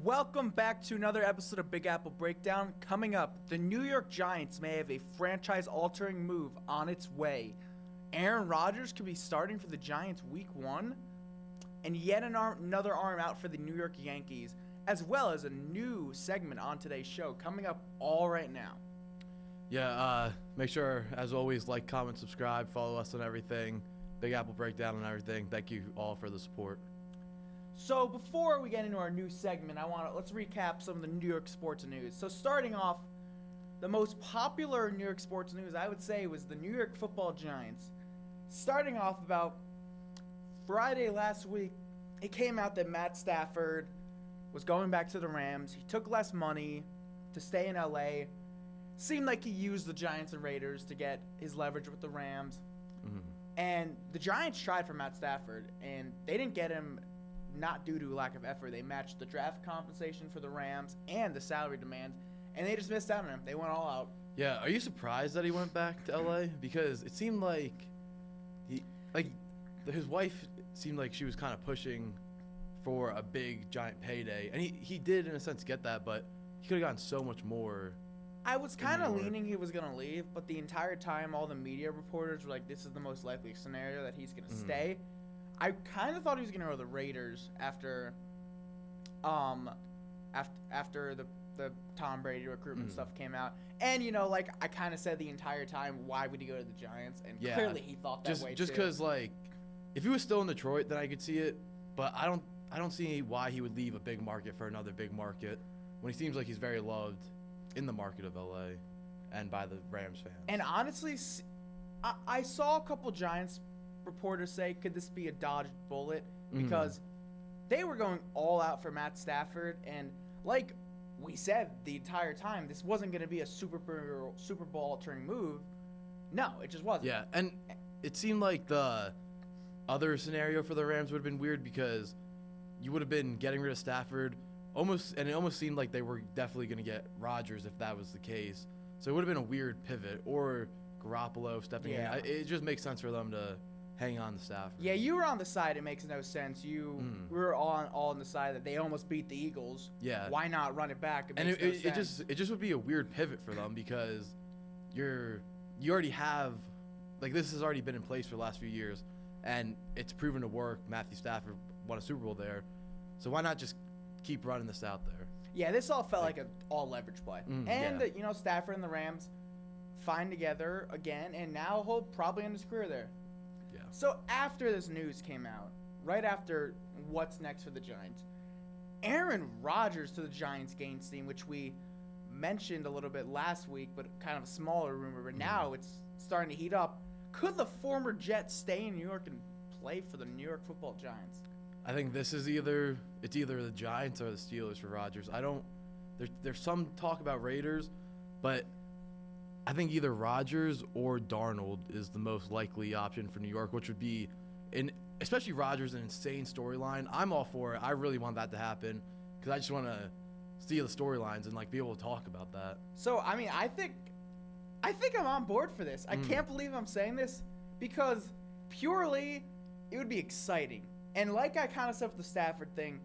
Welcome back to another episode of Big Apple Breakdown. Coming up, the New York Giants may have a franchise-altering move on its way. Aaron Rodgers could be starting for the Giants week 1. And yet another arm out for the New York Yankees, as well as a new segment on today's show coming up all right now. Yeah, make sure, as always, like, comment, subscribe, follow us on everything. Big Apple Breakdown and everything. Thank you all for the support. So before we get into our new segment, let's recap some of the New York sports news. So starting off, the most popular New York sports news, I would say, was the New York Football Giants. Starting off about Friday last week, it came out that Matt Stafford was going back to the Rams. He took less money to stay in LA. Seemed like he used the Giants and Raiders to get his leverage with the Rams. Mm-hmm. And the Giants tried for Matt Stafford, and they didn't get him. Not due to lack of effort. They matched the draft compensation for the Rams and the salary demands, and they just missed out on him. They went all out. Yeah, are you surprised that he went back to LA? Because it seemed like his wife seemed like she was kind of pushing for a big giant payday, and he did in a sense get that, but he could have gotten so much more. I was kind of leaning he was going to leave, but the entire time all the media reporters were like, this is the most likely scenario that he's going to stay. I kind of thought he was going to go to the Raiders after the Tom Brady recruitment stuff came out. And, I kind of said the entire time, why would he go to the Giants? And clearly he thought that way too. Just because, if he was still in Detroit, then I could see it. But I don't see why he would leave a big market for another big market when he seems like he's very loved in the market of L.A. and by the Rams fans. And honestly, I saw a couple Giants reporters say, could this be a dodged bullet? Because they were going all out for Matt Stafford, and like we said the entire time, this wasn't going to be a Super Bowl altering move. No, it just wasn't. Yeah, and it seemed like the other scenario for the Rams would have been weird because you would have been getting rid of Stafford and it almost seemed like they were definitely going to get Rodgers if that was the case. So it would have been a weird pivot, or Garoppolo stepping in. It just makes sense for them to hang on to Stafford. Yeah, you were on the side. It makes no sense. You were all on the side that they almost beat the Eagles. Yeah. Why not run it back? It just would be a weird pivot for them because you already have, this has already been in place for the last few years, and it's proven to work. Matthew Stafford won a Super Bowl there, so why not just keep running this out there? Yeah, this all felt like an all leverage play. Stafford and the Rams find together again, and now he'll probably end his career there. Yeah. So after this news came out, right after what's next for the Giants, Aaron Rodgers to the Giants gains steam, which we mentioned a little bit last week, but kind of a smaller rumor. But now it's starting to heat up. Could the former Jet stay in New York and play for the New York Football Giants? I think this is either the Giants or the Steelers for Rodgers. There's some talk about Raiders, but I think either Rodgers or Darnold is the most likely option for New York, which would be, especially Rodgers, an insane storyline. I'm all for it. I really want that to happen because I just want to see the storylines and be able to talk about that. So I mean, I think I'm on board for this. I can't believe I'm saying this because purely it would be exciting. And like I kind of said with the Stafford thing,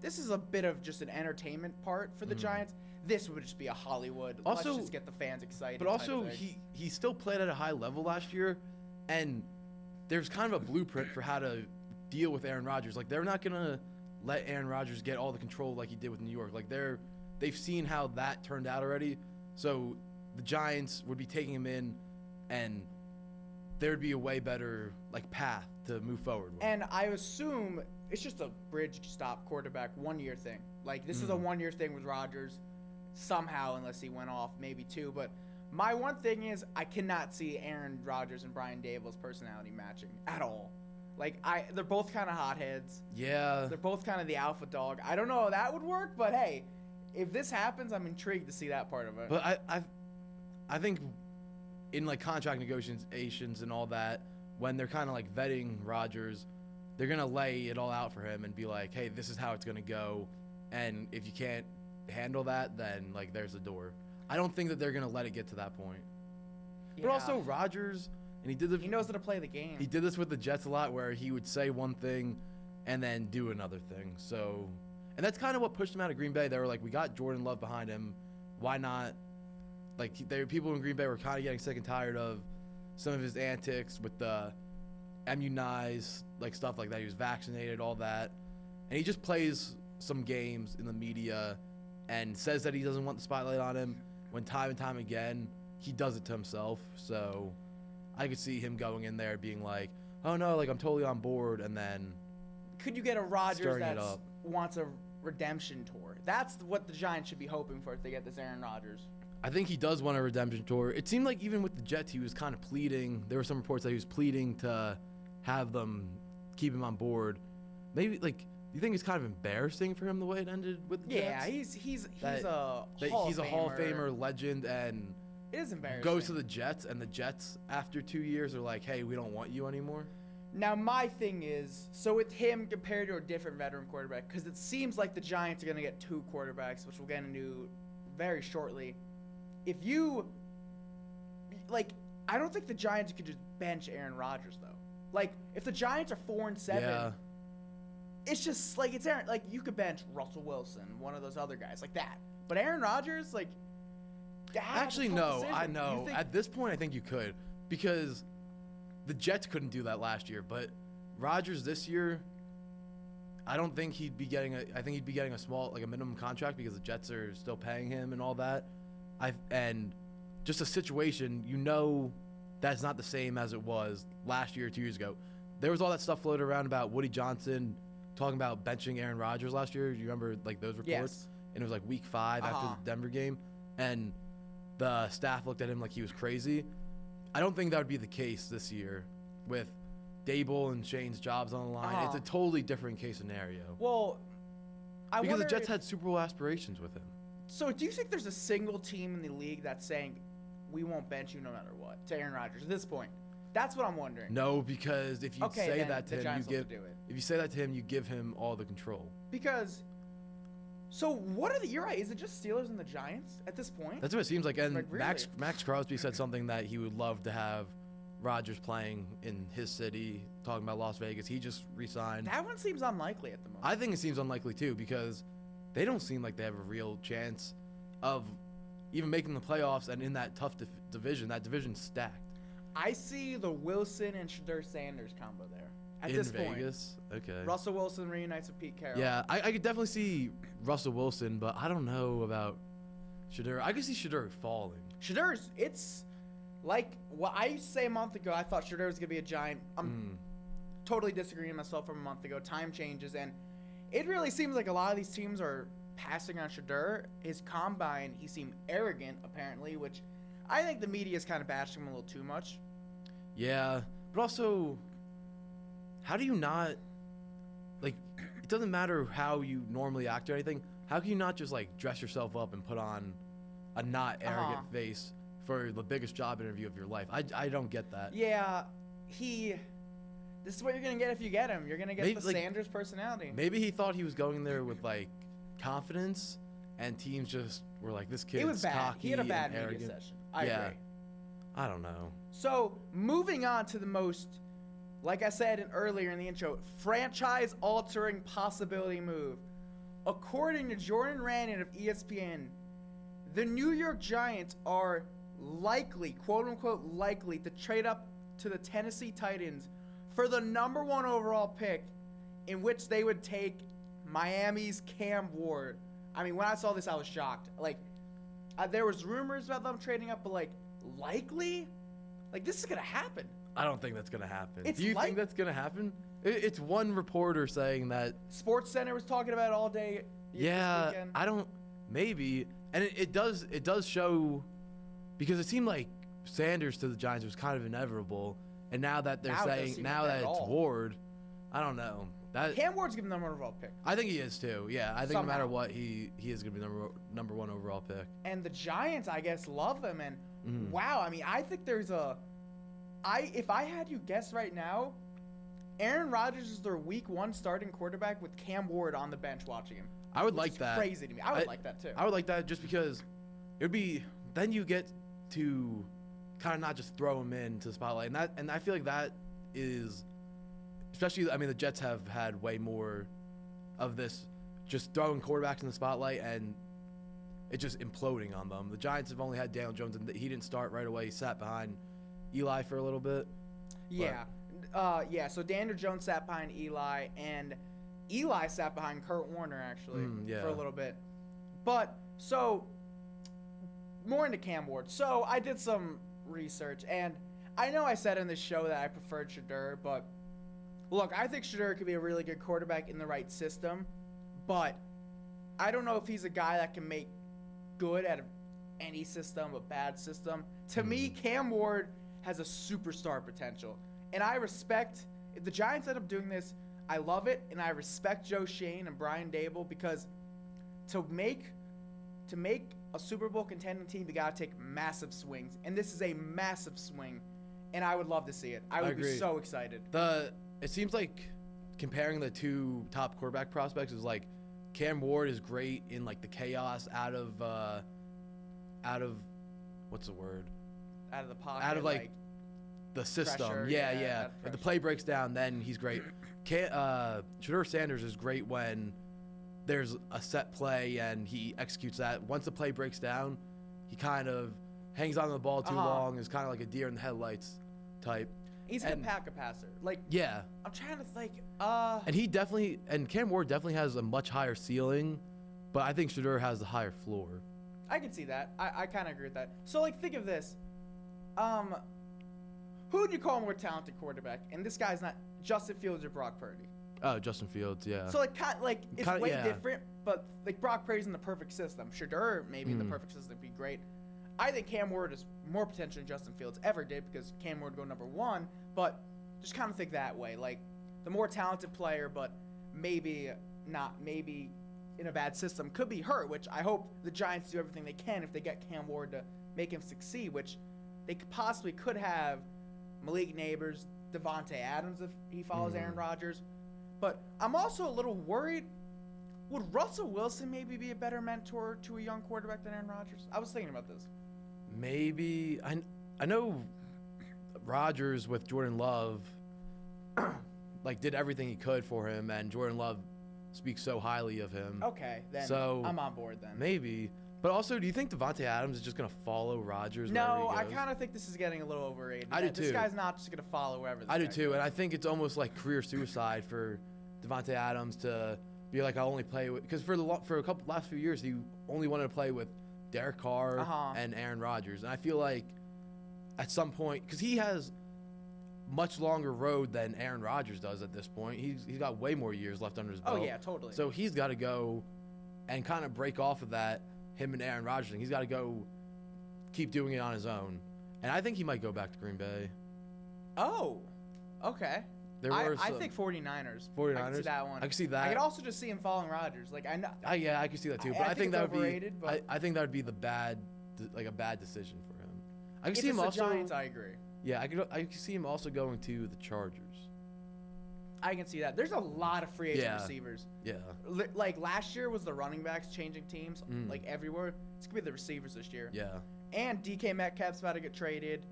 this is a bit of just an entertainment part for the Giants. This would just be a Hollywood. Let's just get the fans excited. But also, he still played at a high level last year, and there's kind of a blueprint for how to deal with Aaron Rodgers. They're not gonna let Aaron Rodgers get all the control like he did with New York. They've seen how that turned out already. So the Giants would be taking him in, and there would be a way better path to move forward with. And I assume it's just a bridge stop quarterback 1 year thing. This is a 1 year thing with Rodgers somehow, unless he went off, maybe 2. But my one thing is I cannot see Aaron Rodgers and Brian Daboll's personality matching at all. They're both kind of hotheads. Yeah. They're both kind of the alpha dog. I don't know how that would work, but hey, if this happens, I'm intrigued to see that part of it. But I think in contract negotiations and all that, when they're kind of vetting Rodgers, they're gonna lay it all out for him and be like, hey, this is how it's gonna go, and if you can't handle that, then there's the door. I don't think that they're gonna let it get to that point. Yeah. But also Rodgers, and he knows how to play the game. He did this with the Jets a lot, where he would say one thing and then do another thing. So, And that's kind of what pushed him out of Green Bay. They were like, we got Jordan Love behind him. Why not? Like, people in Green Bay were kind of getting sick and tired of some of his antics with the immunized, like, stuff like that. He was vaccinated, all that. And he just plays some games in the media and says that he doesn't want the spotlight on him when time and time again he does it to himself. So I could see him going in there being like, oh no, like I'm totally on board, and then Could you get a Rodgers stirring it that up. wants a redemption tour? That's what the Giants should be hoping for if they get this Aaron Rodgers. I think he does want a redemption tour. It seemed like even with the Jets, he was kind of pleading. There were some reports that he was pleading to have them keep him on board. Maybe, like, do you think it's kind of embarrassing for him the way it ended with the Yeah, Jets? he's That- a That Hall he's of a Hall of Famer. Famer legend and It is embarrassing. goes to the Jets, and the Jets, after 2 years, are like, hey, we don't want you anymore. Now, my thing is, so with him compared to a different veteran quarterback, because it seems like the Giants are going to get 2 quarterbacks, which we'll get into very shortly. If you, like, I don't think the Giants could just bench Aaron Rodgers, though. Like, if the Giants are 4-7, Yeah. it's just, like, it's Aaron, like, you could bench Russell Wilson, one of those other guys, like that. But Aaron Rodgers, like, that's a Actually, tough no, decision. I You know. think- At this point, I think you could, because the Jets couldn't do that last year. But Rodgers this year, I don't think he'd be getting I think he'd be getting a small, like a minimum contract, because the Jets are still paying him and all that. And just a situation, that's not the same as it was last year, 2 years ago. There was all that stuff floated around about Woody Johnson talking about benching Aaron Rodgers last year. You remember, like, those reports? Yes. And it was like week 5 after Uh-huh. the Denver game, and the staff looked at him like he was crazy. I don't think that would be the case this year with Dable and Shane's jobs on the line. Uh-huh. It's a totally different case scenario. Well, I Because wonder the Jets if- had Super Bowl aspirations with him. So, do you think there's a single team in the league that's saying, we won't bench you no matter what, to Aaron Rodgers at this point? That's what I'm wondering. No, because if you Okay, say then that the to him, Giants you will have give to do it. if you say that to him, you give him all the control. Because, so what are the, you're right, is it just Steelers and the Giants at this point? That's what it seems like. And Like, really? Max Crosby said something that he would love to have Rodgers playing in his city, talking about Las Vegas. He just re-signed. That one seems unlikely at the moment. I think it seems unlikely too, because they don't seem like they have a real chance of even making the playoffs, and in that tough division. That division's stacked. I see the Wilson and Shadur Sanders combo there at in this Vegas. point. Okay. Russell Wilson reunites with Pete Carroll. Yeah, I could definitely see Russell Wilson, but I don't know about Shadur. I could see Shadur falling. Shadur's, it's like what I used to say a month ago. I thought Shadur was going to be a Giant. I'm totally disagreeing with myself from a month ago. Time changes, and it really seems like a lot of these teams are passing on Shadur. His combine, he seemed arrogant, apparently, which I think the media is kind of bashing him a little too much. Yeah, but also, how do you not, like, it doesn't matter how you normally act or anything. How can you not just, like, dress yourself up and put on a not arrogant Uh-huh. face for the biggest job interview of your life? I don't get that. Yeah, this is what you're going to get if you get him. You're going to get Maybe, the like, Sanders personality. Maybe he thought he was going there with, like, confidence, and teams just were like, this kid's It was bad. cocky He had a bad and media arrogant. session. I Yeah. agree. I don't know. So, moving on to the most, like I said earlier in the intro, franchise-altering possibility move. According to Jordan Rannon of ESPN, the New York Giants are likely, quote-unquote likely, to trade up to the Tennessee Titans for the number 1 overall pick, in which they would take Miami's Cam Ward. I mean, when I saw this, I was shocked. Like, there was rumors about them trading up, but, like, likely? Like, this is going to happen. I don't think that's going to happen. It's Do you like- think that's going to happen? It's one reporter saying that. Sports Center was talking about it all day. This Yeah, weekend. I don't. Maybe, and it does show, because it seemed like Sanders to the Giants was kind of inevitable, and now that they're Now it doesn't saying seem now like that that it's at all. Ward, I don't know. That Cam Ward's giving them an overall pick. I think he is too. Yeah, I think no matter Somehow. what, he is going to be number 1 overall pick. And the Giants, I guess, love him. And Mhm. wow, I mean, I think there's if I had you guess right now, Aaron Rodgers is their week 1 starting quarterback with Cam Ward on the bench watching him. I would Which like is that. Crazy to me. I would like that too. I would like that just because it would be, then you get to kind of not just throw him into the spotlight, and I feel like that is, especially, I mean, the Jets have had way more of this just throwing quarterbacks in the spotlight and it just imploding on them. The Giants have only had Daniel Jones, and he didn't start right away. He sat behind Eli for a little bit. Yeah. So Daniel Jones sat behind Eli, and Eli sat behind Kurt Warner, actually, Yeah. for a little bit. But, so, more into Cam Ward. So, I did some research, and I know I said in this show that I preferred Shedeur, but, look, I think Shedeur could be a really good quarterback in the right system, but I don't know if he's a guy that can make good out of any system, a bad system. To me, Cam Ward has a superstar potential. And I respect, if the Giants end up doing this, I love it, and I respect Joe Schoen and Brian Dable, because to make a Super Bowl contending team, you got to take massive swings. And this is a massive swing, and I would love to see it. I would be so excited. It seems like comparing the two top quarterback prospects is like Cam Ward is great in like the chaos out of what's the word? Out of the pocket. Out of like the system. pressure, Yeah. If the pressure. play breaks down, then he's great. Shedeur Sanders is great when there's a set play and he executes that. Once the play breaks down, he kind of hangs on to the ball too long, is kind of like a deer in the headlights type. He's a good packet passer. Like, Yeah. I'm trying to think. And Cam Ward definitely has a much higher ceiling, but I think Shedeur has the higher floor. I can see that. I kind of agree with that. So, like, think of this. Who would you call a more talented quarterback? And this guy's not Justin Fields or Brock Purdy. Oh, Justin Fields, yeah. So, like, it's way yeah. different, but, like, Brock Purdy's in the perfect system. Shedeur, maybe in the perfect system, would be great. I think Cam Ward is more potential than Justin Fields ever did, because Cam Ward would go number one, but just kind of think that way. Like, the more talented player, but maybe in a bad system, could be hurt, which I hope the Giants do everything they can if they get Cam Ward to make him succeed, which they possibly could have Malik Neighbors, Devontae Adams if he follows Aaron Rodgers. But I'm also a little worried. Would Russell Wilson maybe be a better mentor to a young quarterback than Aaron Rodgers? I was thinking about this. Maybe. I know Rodgers with Jordan Love like did everything he could for him, and Jordan Love speaks so highly of him. Okay, then So, I'm on board then. Maybe. But also, do you think Devontae Adams is just going to follow Rodgers No, wherever I he goes? kind of think this is getting a little overrated. I do This too. guy's not just going to follow wherever this I do guy too, goes. and I think it's almost like career suicide for Devontae Adams to be like, I only play with, because for a couple last few years he only wanted to play with Derek Carr and Aaron Rodgers, and I feel like at some point, because he has much longer road than Aaron Rodgers does at this point. He's got way more years left under his belt. Oh, yeah, totally. So he's got to go and kind of break off of that, him and Aaron Rodgers thing. He's got to go keep doing it on his own. And I think he might go back to Green Bay. Oh, okay. I think 49ers. 49ers? I can see that one. I can see that. I could also just see him following Rodgers. Like, I know. Yeah, I can see that too. But I think it's that would overrated, be. but I think that would be a bad decision for him. I can if see it's him the also. Giants, I agree. Yeah, I could see him also going to the Chargers. I can see that. There's a lot of free agent receivers. Yeah. Like last year was the running backs changing teams like everywhere. It's gonna be the receivers this year. Yeah. And DK Metcalf's about to get traded.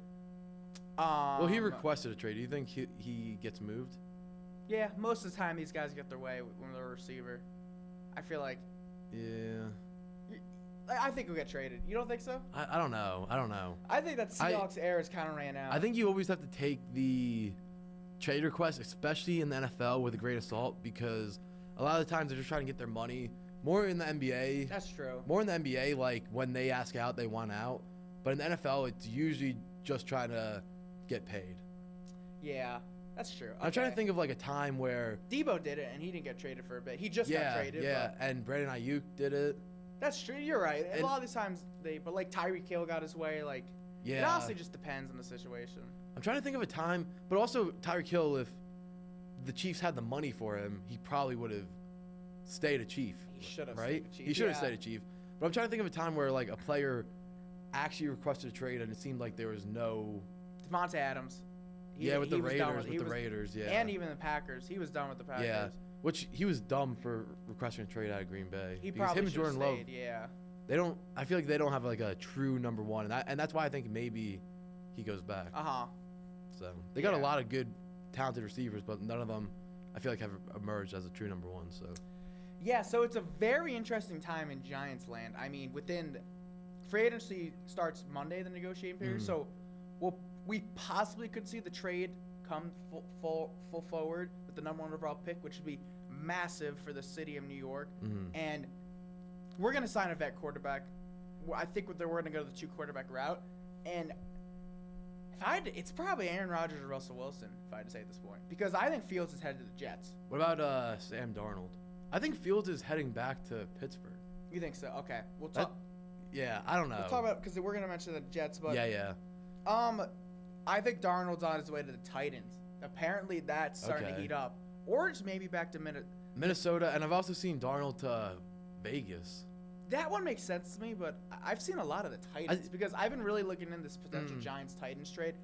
Well, he requested a trade. Do you think he gets moved? Yeah, most of the time these guys get their way when they're a receiver. I feel like. Yeah. I think he'll get traded. You don't think so? I don't know. I think that Seahawks era is kind of ran out. I think you always have to take the trade request, especially in the NFL, with a grain of salt, because a lot of the times they're just trying to get their money. More in the NBA. That's true. More in the NBA, like when they ask out, they want out. But in the NFL, it's usually just trying to get paid. Yeah, that's true. I'm trying to think of like a time where Debo did it and he didn't get traded for a bit. He just got traded. Yeah, but and Brandon Ayuk did it. that's true. You're right. And a lot of these times but like Tyreek Hill got his way. Like, Yeah. it honestly just depends on the situation. I'm trying to think of a time, but also Tyreek Hill, if the Chiefs had the money for him, he probably would have stayed a Chief. He should have right? stayed a Chief, He should have yeah. stayed a Chief. But I'm trying to think of a time where like a player actually requested a trade and it seemed like there was no. Devontae Adams. With the he was done Raiders, with the Raiders, yeah. And even the Packers. He was done with the Packers. Yeah, which he was dumb for requesting a trade out of Green Bay. He because probably him and should have Jordan stayed, Love, yeah. they don't. I feel like they don't have like a true number one, and that's why I think maybe he goes back. So they got a Yeah. lot of good, talented receivers, but none of them I feel like have emerged as a true number one. So Yeah, so it's a very interesting time in Giants land. I mean, within free agency starts Monday, the negotiating period. So we possibly could see the trade come full forward with the number 1 overall pick, which would be massive for the city of New York. And we're gonna sign a vet quarterback. I think we're gonna go the 2 quarterback route. And it's probably Aaron Rodgers or Russell Wilson, if I had to say at this point, because I think Fields is headed to the Jets. What about Sam Darnold? I think Fields is heading back to Pittsburgh. You think so? Okay, we'll talk. Yeah, I don't know. We'll talk about because we're gonna mention the Jets, but yeah. I think Darnold's on his way to the Titans. Apparently, that's starting to heat up, or it's maybe back to Minnesota, and I've also seen Darnold to Vegas. That one makes sense to me, but I've seen a lot of the Titans because I've been really looking into this potential Giants-Titans trade.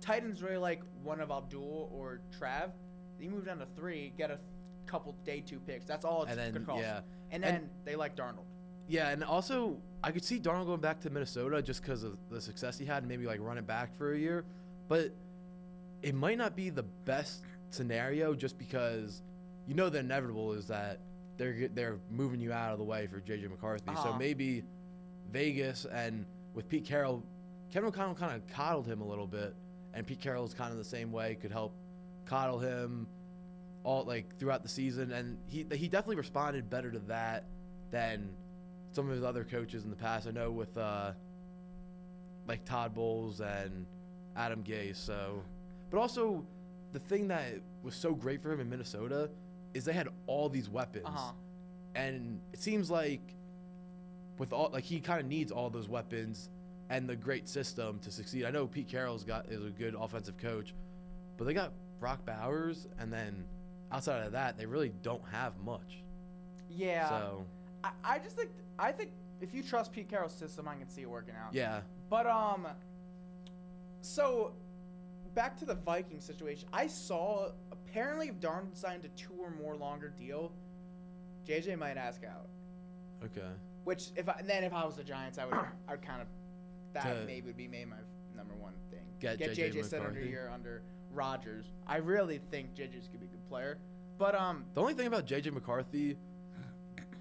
Titans really like one of Abdul or Trav. You move down to 3, get a couple day 2 picks. That's all it's going to cost. Yeah. And then they like Darnold. Yeah, and also I could see Darnold going back to Minnesota just because of the success he had and maybe like run it back for a year. But it might not be the best scenario just because the inevitable is that they're moving you out of the way for J.J. McCarthy. So maybe Vegas and with Pete Carroll, Kevin O'Connell kind of coddled him a little bit, and Pete Carroll's kind of the same way, could help coddle him all like throughout the season, and he definitely responded better to that than some of his other coaches in the past. I know with like Todd Bowles and Adam Gase. So, but also the thing that was so great for him in Minnesota is they had all these weapons, and it seems like with all he kind of needs all those weapons and the great system to succeed. I know Pete Carroll's is a good offensive coach, but they got Brock Bowers, and then outside of that, they really don't have much. Yeah. So I think if you trust Pete Carroll's system, I can see it working out. Yeah. But so back to the Viking situation. I saw apparently if Darnold signed a 2 or more longer deal, JJ might ask out. Okay. Which if I was the Giants, I would kind of maybe would be my number 1 thing. Get JJ set under Rodgers. I really think JJ's could be a good player. But the only thing about JJ McCarthy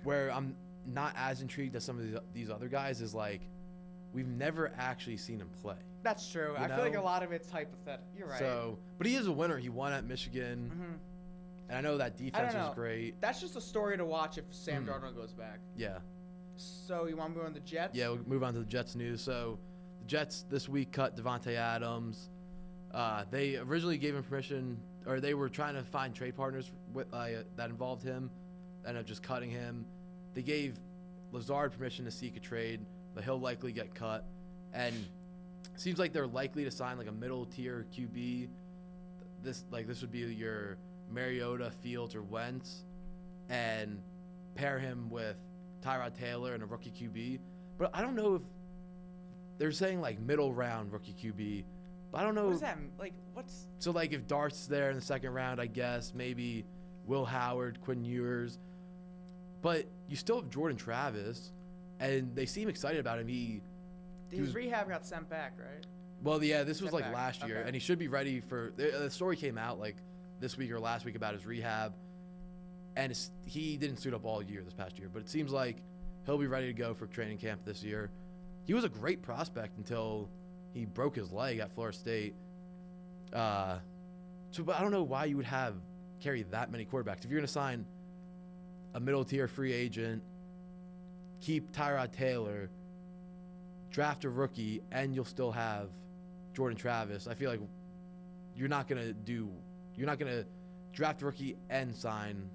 where I'm not as intrigued as some of these other guys is like we've never actually seen him play. That's true. I feel like a lot of it's hypothetical. You're right. So, but he is a winner. He won at Michigan. And I know that defense was great. That's just a story to watch if Sam Darnold goes back. Yeah. So you want to move on to the Jets? Yeah, we'll move on to the Jets news. So the Jets this week cut Devontae Adams. They originally gave him permission, or they were trying to find trade partners that involved him. Ended up just cutting him. They gave Lazard permission to seek a trade, but he'll likely get cut. And it seems like they're likely to sign like a middle tier QB. This would be your Mariota, Fields, or Wentz, and pair him with Tyrod Taylor and a rookie QB. But I don't know if they're saying like middle round rookie QB. But I don't know. What does that mean? Like what's so like if Dart's there in the 2nd round, I guess maybe Will Howard, Quinn Ewers. But you still have Jordan Travis, and they seem excited about him. His rehab got sent back, right? Well, yeah, this was like last year, and he should be ready for. The story came out like this week or last week about his rehab, and he didn't suit up all year this past year. But it seems like he'll be ready to go for training camp this year. He was a great prospect until he broke his leg at Florida State. But I don't know why you would carry that many quarterbacks if you're going to sign a middle tier free agent, keep Tyrod Taylor, draft a rookie, and you'll still have Jordan Travis. I feel like you're not gonna draft a rookie and sign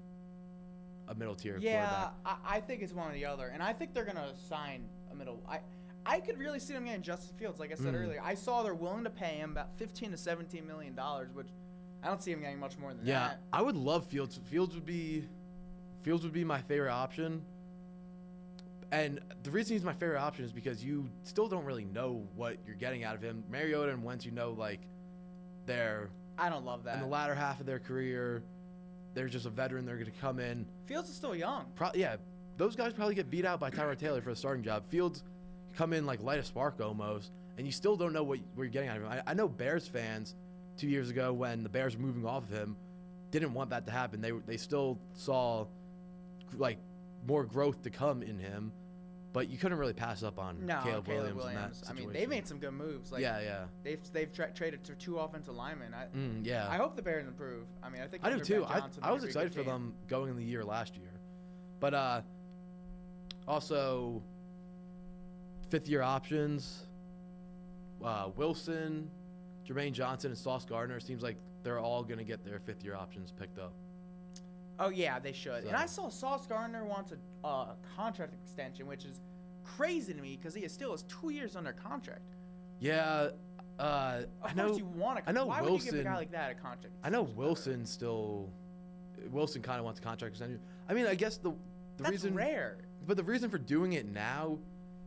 a middle tier quarterback. Yeah, I think it's one or the other, and I think they're gonna sign a middle. I could really see them getting Justin Fields, like I said earlier. I saw they're willing to pay him about $15 to $17 million, which I don't see him getting much more than that. Yeah, I would love Fields. Fields would be my favorite option. And the reason he's my favorite option is because you still don't really know what you're getting out of him. Mariota and Wentz, they're I don't love that. In the latter half of their career, they're just a veteran. They're going to come in. Fields is still young. Yeah, those guys probably get beat out by Tyrod Taylor for the starting job. Fields come in like light a spark almost, and you still don't know what you're getting out of him. I know Bears fans 2 years ago when the Bears were moving off of him didn't want that to happen. They still saw like more growth to come in him, but you couldn't really pass up on No, Caleb Caleb Williams in that Williams. I situation. mean, they made some good moves. Like, yeah. They've traded to 2 offensive linemen. Yeah. I hope the Bears improve. I mean, I think I do under too. Ben Johnson, I they're was a excited good for team. them going in the year last year, but also 5th-year options. Wilson, Jermaine Johnson, and Sauce Gardner. Seems like they're all gonna get their 5th-year options picked up. Oh yeah, they should. So- And I saw Sauce Gardner wants a contract extension, which is crazy to me because he still has 2 years under contract. Yeah, Of I know. course you want to. I know Why would you give a Wilson- guy like that a contract? I know extension? Wilson kind of wants a contract extension. I mean, I guess the That's reason, rare. but the reason for doing it now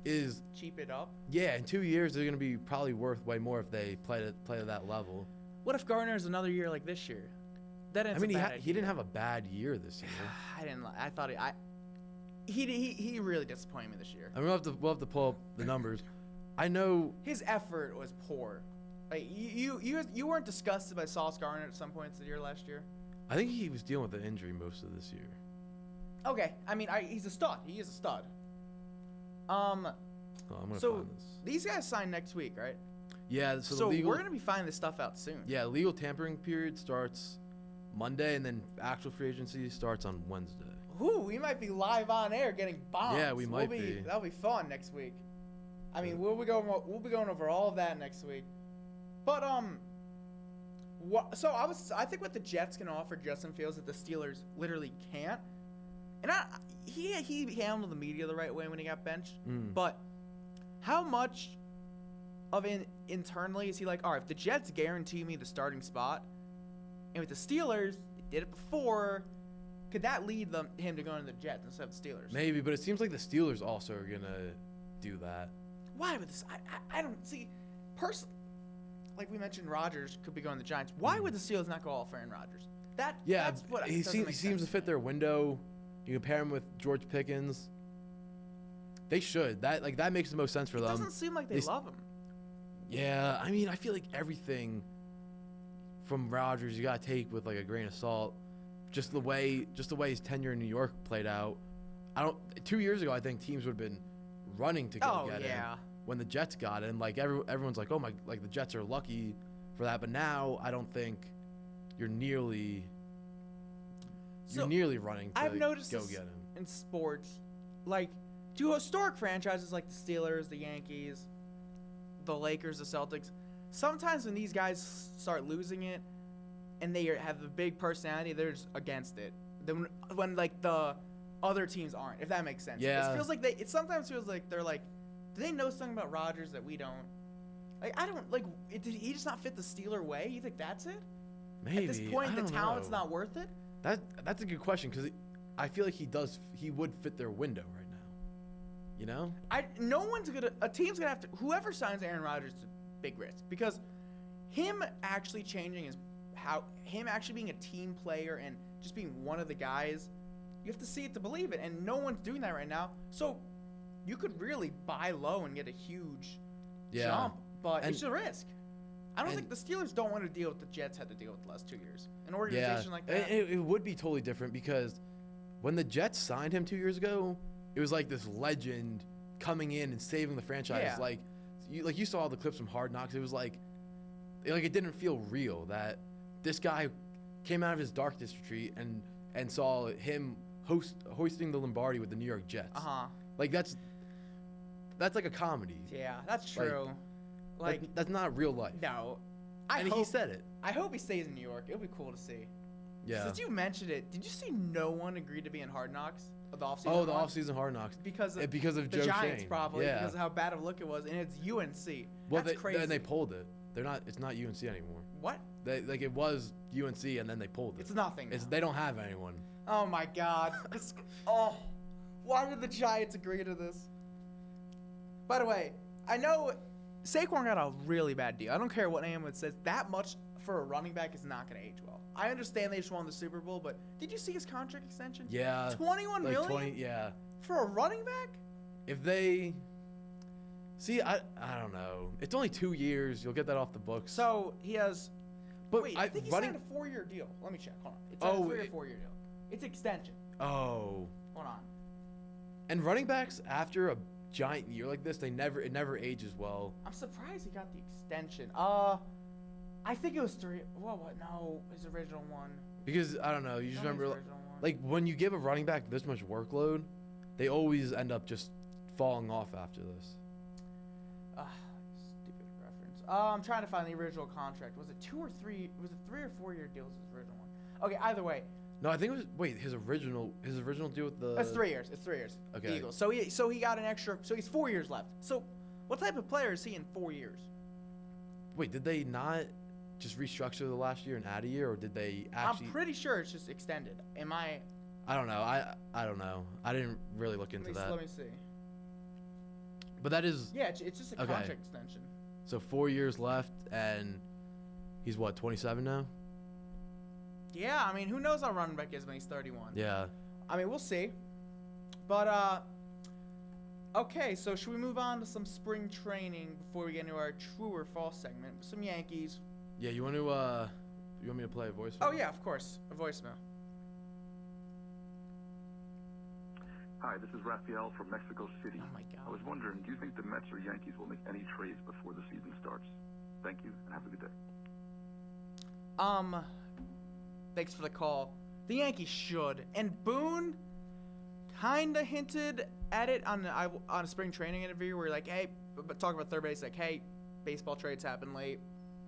is, Cheap it up. yeah, in 2 years they're gonna be probably worth way more if they play to that level. What if Gardner's another year like this year? That I ends mean, a he bad he didn't idea. have a bad year this year. I didn't. I thought he really disappointed me this year. I mean, we'll have to pull up the numbers. I know. His effort was poor. Like you weren't disgusted by Sauce Gardner at some points of the year last year. I think he was dealing with an injury most of this year. Okay, I mean he's a stud. He is a stud. Oh, I'm gonna So find this. these guys sign next week, right? Yeah, So, the legal, we're gonna be finding this stuff out soon. yeah, legal tampering period starts Monday, and then actual free agency starts on Wednesday. Ooh, we might be live on air getting bombs. Yeah, we might be. That'll be fun next week. I mean, we'll be going over all of that next week. But so I think what the Jets can offer Justin Fields that the Steelers literally can't. And he handled the media the right way when he got benched. But how much of internally is he like, all right, if the Jets guarantee me the starting spot, and with the Steelers, they did it before, could that lead him to going to the Jets instead of the Steelers? Maybe, but it seems like the Steelers also are gonna do that. Why would this? I don't see. Like we mentioned, Rodgers could be going to the Giants. Why would the Steelers not go all for Aaron Rodgers? Yeah, that's what he doesn't make seems to sense fit me. their window. You compare him with George Pickens. They should. That makes the most sense for It them. doesn't seem like they love him. Yeah, I mean, I feel like everything from Rodgers you gotta take with like a grain of salt. Just the way his tenure in New York played out. 2 years ago, I think teams would have been running to go get him. When the Jets got him, like everyone's like, oh my, like the Jets are lucky for that. But now I don't think you're nearly running to I've noticed go this get him. in sports, like to historic franchises like the Steelers, the Yankees, the Lakers, the Celtics. Sometimes when these guys start losing it, and they have a big personality, they're just against it. Then when like the other teams aren't, if that makes sense. Yeah. It feels like it sometimes feels like they're like, do they know something about Rodgers that we don't? Like I don't like. Did he just not fit the Steeler way? You think that's it? Maybe At this point, I the don't talent's know. not worth it. That's a good question because I feel like he would fit their window right now. You know? A team's gonna have to, whoever signs Aaron Rodgers is a big risk because him actually changing him actually being a team player and just being one of the guys, you have to see it to believe it, and no one's doing that right now. So you could really buy low and get a huge jump, but it's a risk. I don't think the Steelers don't want to deal with the Jets had to deal with the last 2 years. An organization like that. It would be totally different because when the Jets signed him 2 years ago, it was like this legend coming in and saving the franchise. Yeah. Like you saw all the clips from Hard Knocks. It was like it didn't feel real that this guy came out of his darkest retreat and saw him hoisting the Lombardi with the New York Jets. Like that's like a comedy. Yeah, that's true. That's not real life. No. He said it. I hope he stays in New York. It would be cool to see. Yeah. Since you mentioned it, did you see no one agreed to be in Hard Knocks? The offseason Oh, the one? offseason Hard Knocks. Because of the Joe Giants, Shane. probably. Yeah. Because of how bad of a look it was. And it's UNC. Well, That's crazy. and they pulled it. It's not UNC anymore. What? It was UNC and then they pulled it. It's nothing. Now. They don't have anyone. Oh, my God. Why did the Giants agree to this? By the way, I know Saquon got a really bad deal. I don't care what anyone says. That much for a running back is not going to age well. I understand they just won the Super Bowl, but did you see his contract extension? Yeah. $21 million 20, yeah. for a running back? If they see, I don't know. It's only 2 years. You'll get that off the books. So he has. But wait, I think he signed a 4-year deal. Let me check. Hold on. It's a 3 or 4 year deal. It's extension. Oh. Hold on. And running backs after a giant year like this, it never ages well. I'm surprised he got the extension. I think it was 3. What? No, his original one. Because I don't know, you just Tell me his remember original one. like when you give a running back this much workload, they always end up just falling off after this. Stupid reference. I'm trying to find the original contract. Was it 2 or 3? Was it 3 or 4 year deal? Was his original one? Okay, either way, No, I think it was his original deal with the. it's 3 years. It's 3 years. Okay. Eagles. So he got an extra. So he's 4 years left. So what type of player is he in 4 years? Wait, did they not just restructure the last year and add a year, or did they actually? I'm pretty sure it's just extended. Am I? I don't know. I don't know. I didn't really look into that. Let me see. But that is Yeah, it's just a Okay. contract extension. so 4 years left, and he's what 27 now. Yeah, I mean, who knows how running back is when he's 31? Yeah. I mean, we'll see. But okay, so should we move on to some spring training before we get into our true or false segment? Some Yankees. Yeah. You want me to play a voice? Oh yeah, of course, a voicemail. Hi, this is Rafael from Mexico City. Oh my I was God. wondering, do you think the Mets or Yankees will make any trades before the season starts? Thank you, and have a good day. Thanks for the call. The Yankees should, and Boone kinda hinted at it on a spring training interview where like, hey, but talk about third base, like, hey, baseball trades happen late.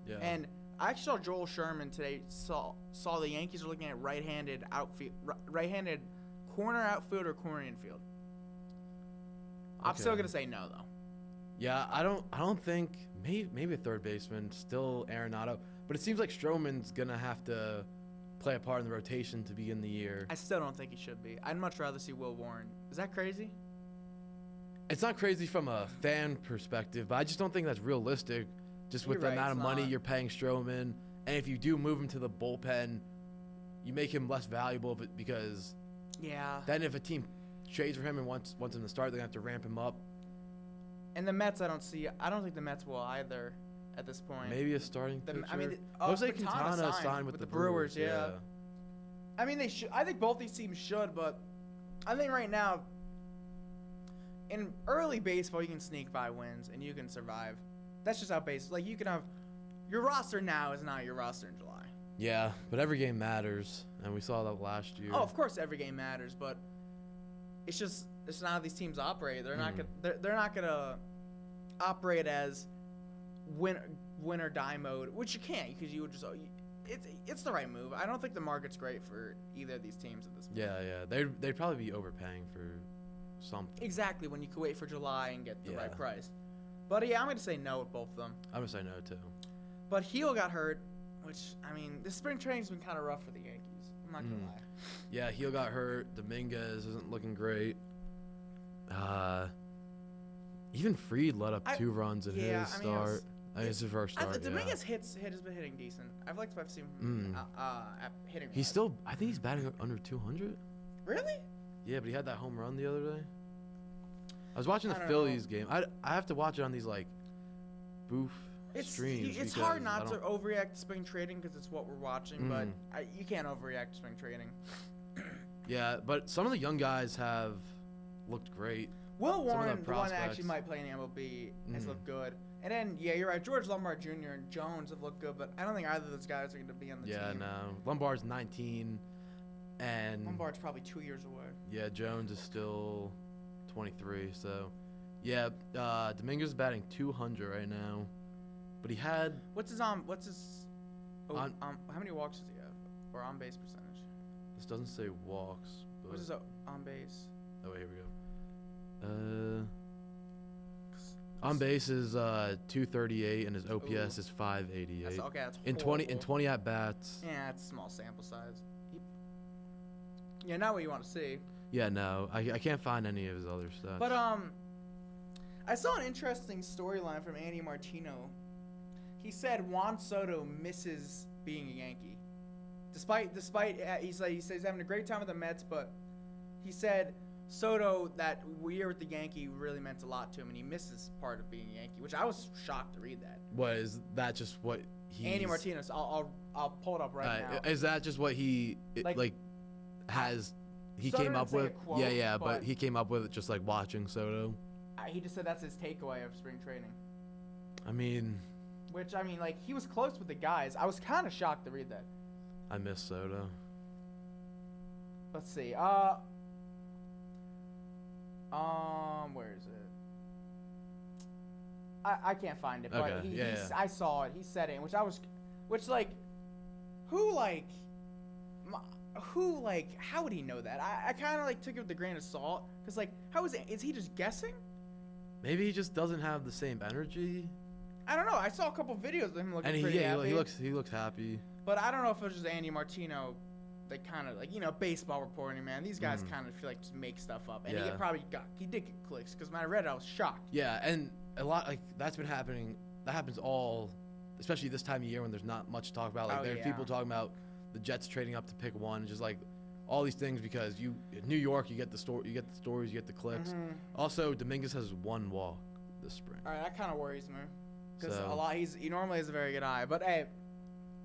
Yeah. And I actually saw Joel Sherman today. Saw the Yankees are looking at right-handed corner outfield or corner infield. I'm still Okay. gonna say no though. Yeah. I don't think maybe a third baseman, still Arenado, but it seems like Stroman's gonna have to play a part in the rotation to begin the year. I still don't think he should be. I'd much rather see Will Warren. Is that crazy? It's not crazy from a fan perspective, but I just don't think that's realistic. Just with You're the right, amount of it's money not. you're paying Stroman, and if you do move him to the bullpen, you make him less valuable because Yeah. then if a team trades for him and wants him to start, they're gonna have to ramp him up. And the Mets, I don't think the Mets will either at this point. Maybe a starting pitcher. I mean, Jose Quintana Quintana signed with the Brewers. Yeah. I mean, they should. I think both these teams should, but I think right now, in early baseball, you can sneak by wins and you can survive. That's just how baseball. Like you can have your roster now is not your roster in July. Yeah, but every game matters, and we saw that last year. Oh, of course, every game matters, but it's not how these teams operate. They're not they're not gonna operate as win or die mode, which you can't because you would just. It's the right move. I don't think the market's great for either of these teams at this point. Yeah. They'd probably be overpaying for something. Exactly, when you could wait for July and get the right Yeah. price. But yeah, I'm going to say no with both of them. I'm gonna say no too. But Heel got hurt, which, I mean, this spring training's been kind of rough for the Yankees. I'm not going to lie. Yeah, Heel got hurt. Dominguez isn't looking great. Even Fried let up 2 runs in his start. It's his first start. Dominguez has been hitting decent. I've seen him hitting. He's still. I think he's batting under 200. Really? Yeah, but he had that home run the other day. I was watching the I don't Phillies game. I have to watch it on these like boof streams. It's because hard I not to don't- overreact to spring trading because it's what we're watching, but you can't overreact to spring trading. Yeah, but some of the young guys have looked great. Will Some of Warren, the the one that actually prospects. might play in the MLB, has looked good. And then, yeah, you're right. George Lombard Jr. and Jones have looked good, but I don't think either of those guys are going to be on the Yeah, team. no. Lombard's 19, and Lombard's probably 2 years away. yeah, Jones is still 23. So, yeah, Dominguez is batting 200 right now, but he had. What's his how many walks does he have? Or on base percentage? This doesn't say walks. But, What's his on base? oh, wait, here we go. On base is 238 and his OPS is 588. That's in 20 at bats. Yeah, it's a small sample size. Yeah, not what you want to see. Yeah, no, I can't find any of his other stats. But I saw an interesting storyline from Andy Martino. He said Juan Soto misses being a Yankee, despite he says he's having a great time with the Mets, but he said Soto that year with the Yankee really meant a lot to him, and he misses part of being a Yankee, which I was shocked to read that. What is that? Just what he? Andy Martinez, I'll pull it up right now. Is that just what he Like- like has he Soto came didn't up say a with. quote, But he came up with it just like watching Soto. he just said that's his takeaway of spring training. I mean, Which, I mean, like, he was close with the guys. I was kind of shocked to read that. I miss Soto. Let's see. Where is it? I can't find it, but Okay, I saw it. He said it, which like, who like, how would he know that? I kind of like took it with a grain of salt, cause like, is he just guessing? Maybe he just doesn't have the same energy. I don't know. I saw a couple videos of him looking And pretty happy. he looks happy. But I don't know if it was just Andy Martino, like kind of like, you know, baseball reporting, man. These guys kind of feel like just make stuff up, and he did get clicks, because when I read it, I was shocked. Yeah, and a lot like that's been happening. That happens especially this time of year when there's not much to talk about. Like there's people talking about the Jets trading up to pick one, just like all these things because in New York you get the stories, you get the clicks. Also, Dominguez has one walk this spring. All right, that kind of worries me, because So- he normally has a very good eye, but hey,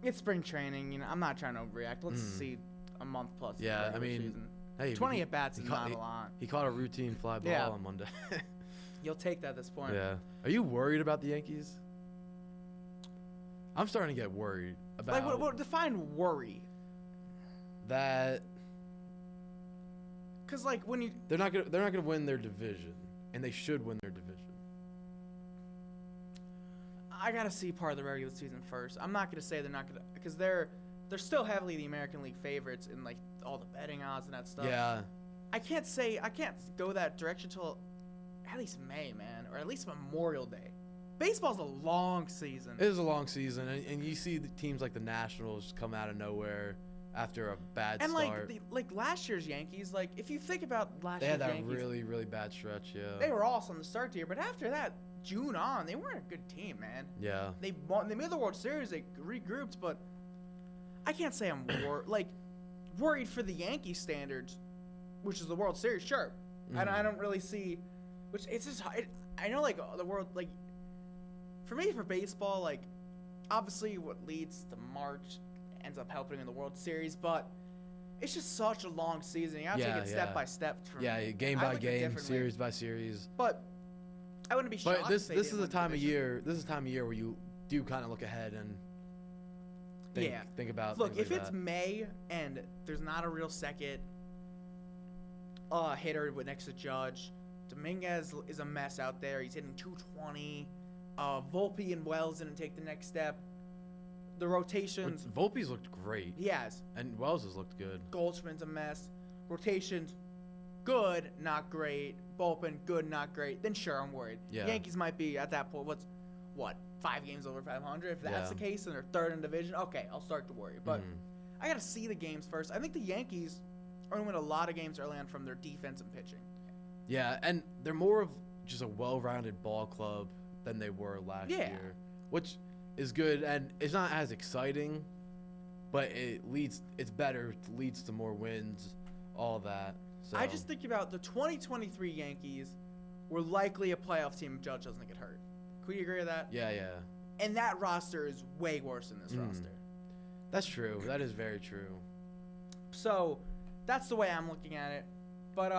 it's spring training. You know, I'm not trying to overreact. Let's see a month plus. Yeah, of I regular mean, season. Hey, 20 at bats is caught- not a lot. He caught a routine fly ball Yeah. on Monday. You'll take that at this point. Yeah. Are you worried about the Yankees? I'm starting to get worried about Like, what define worry? that. Because like when you They're not gonna win their division, and they should win their division. I gotta see part of the regular season first. I'm not gonna say they're not gonna, because they're still heavily the American League favorites in like all the betting odds and that stuff. Yeah. I can't go that direction till at least May, man, or at least Memorial Day. Baseball's a long season. It is a long season, and you see the teams like the Nationals come out of nowhere after a bad and start. like last year's Yankees, like if you think about last They year's had that Yankees, really, really bad stretch. Yeah. they were awesome to start the year, but after that, June on, they weren't a good team, man. Yeah. They made the World Series, they regrouped, but I can't say I'm worried for the Yankee standards, which is the World Series. Sure, I don't really see, which it's just I know like the world like for me for baseball, like obviously what leads to March ends up helping in the World Series, but it's just such a long season. You have to take it step by step. Game by game, series by series. But I wouldn't be shocked. But this if they is didn't the win time of division. year. This is the time of year where you do kind of look ahead and think about. Look, things if like it's that. May and there's not a real second hitter with next to Judge, Dominguez is a mess out there. He's hitting 220. Volpe and Wells didn't take the next step. The rotations, Volpe's looked great, he has. and Wells has looked good. Goldschmidt's a mess. Rotations, good, not great. Bullpen, good, not great. Then sure, I'm worried. Yeah. Yankees might be at that point. What? 5 games over 500? If that's Yeah. the case, and they're third in division, okay, I'll start to worry. But I gotta see the games first. I think the Yankees are gonna win a lot of games early on from their defense and pitching. Yeah, and they're more of just a well-rounded ball club than they were last year, which is good, and it's not as exciting, but it's better, it leads to more wins, all that. So I just think about the 2023 Yankees were likely a playoff team if Judge doesn't get hurt. Could you agree with that? yeah, And that roster is way worse than this roster. that's true. That is very true. So that's the way I'm looking at it. But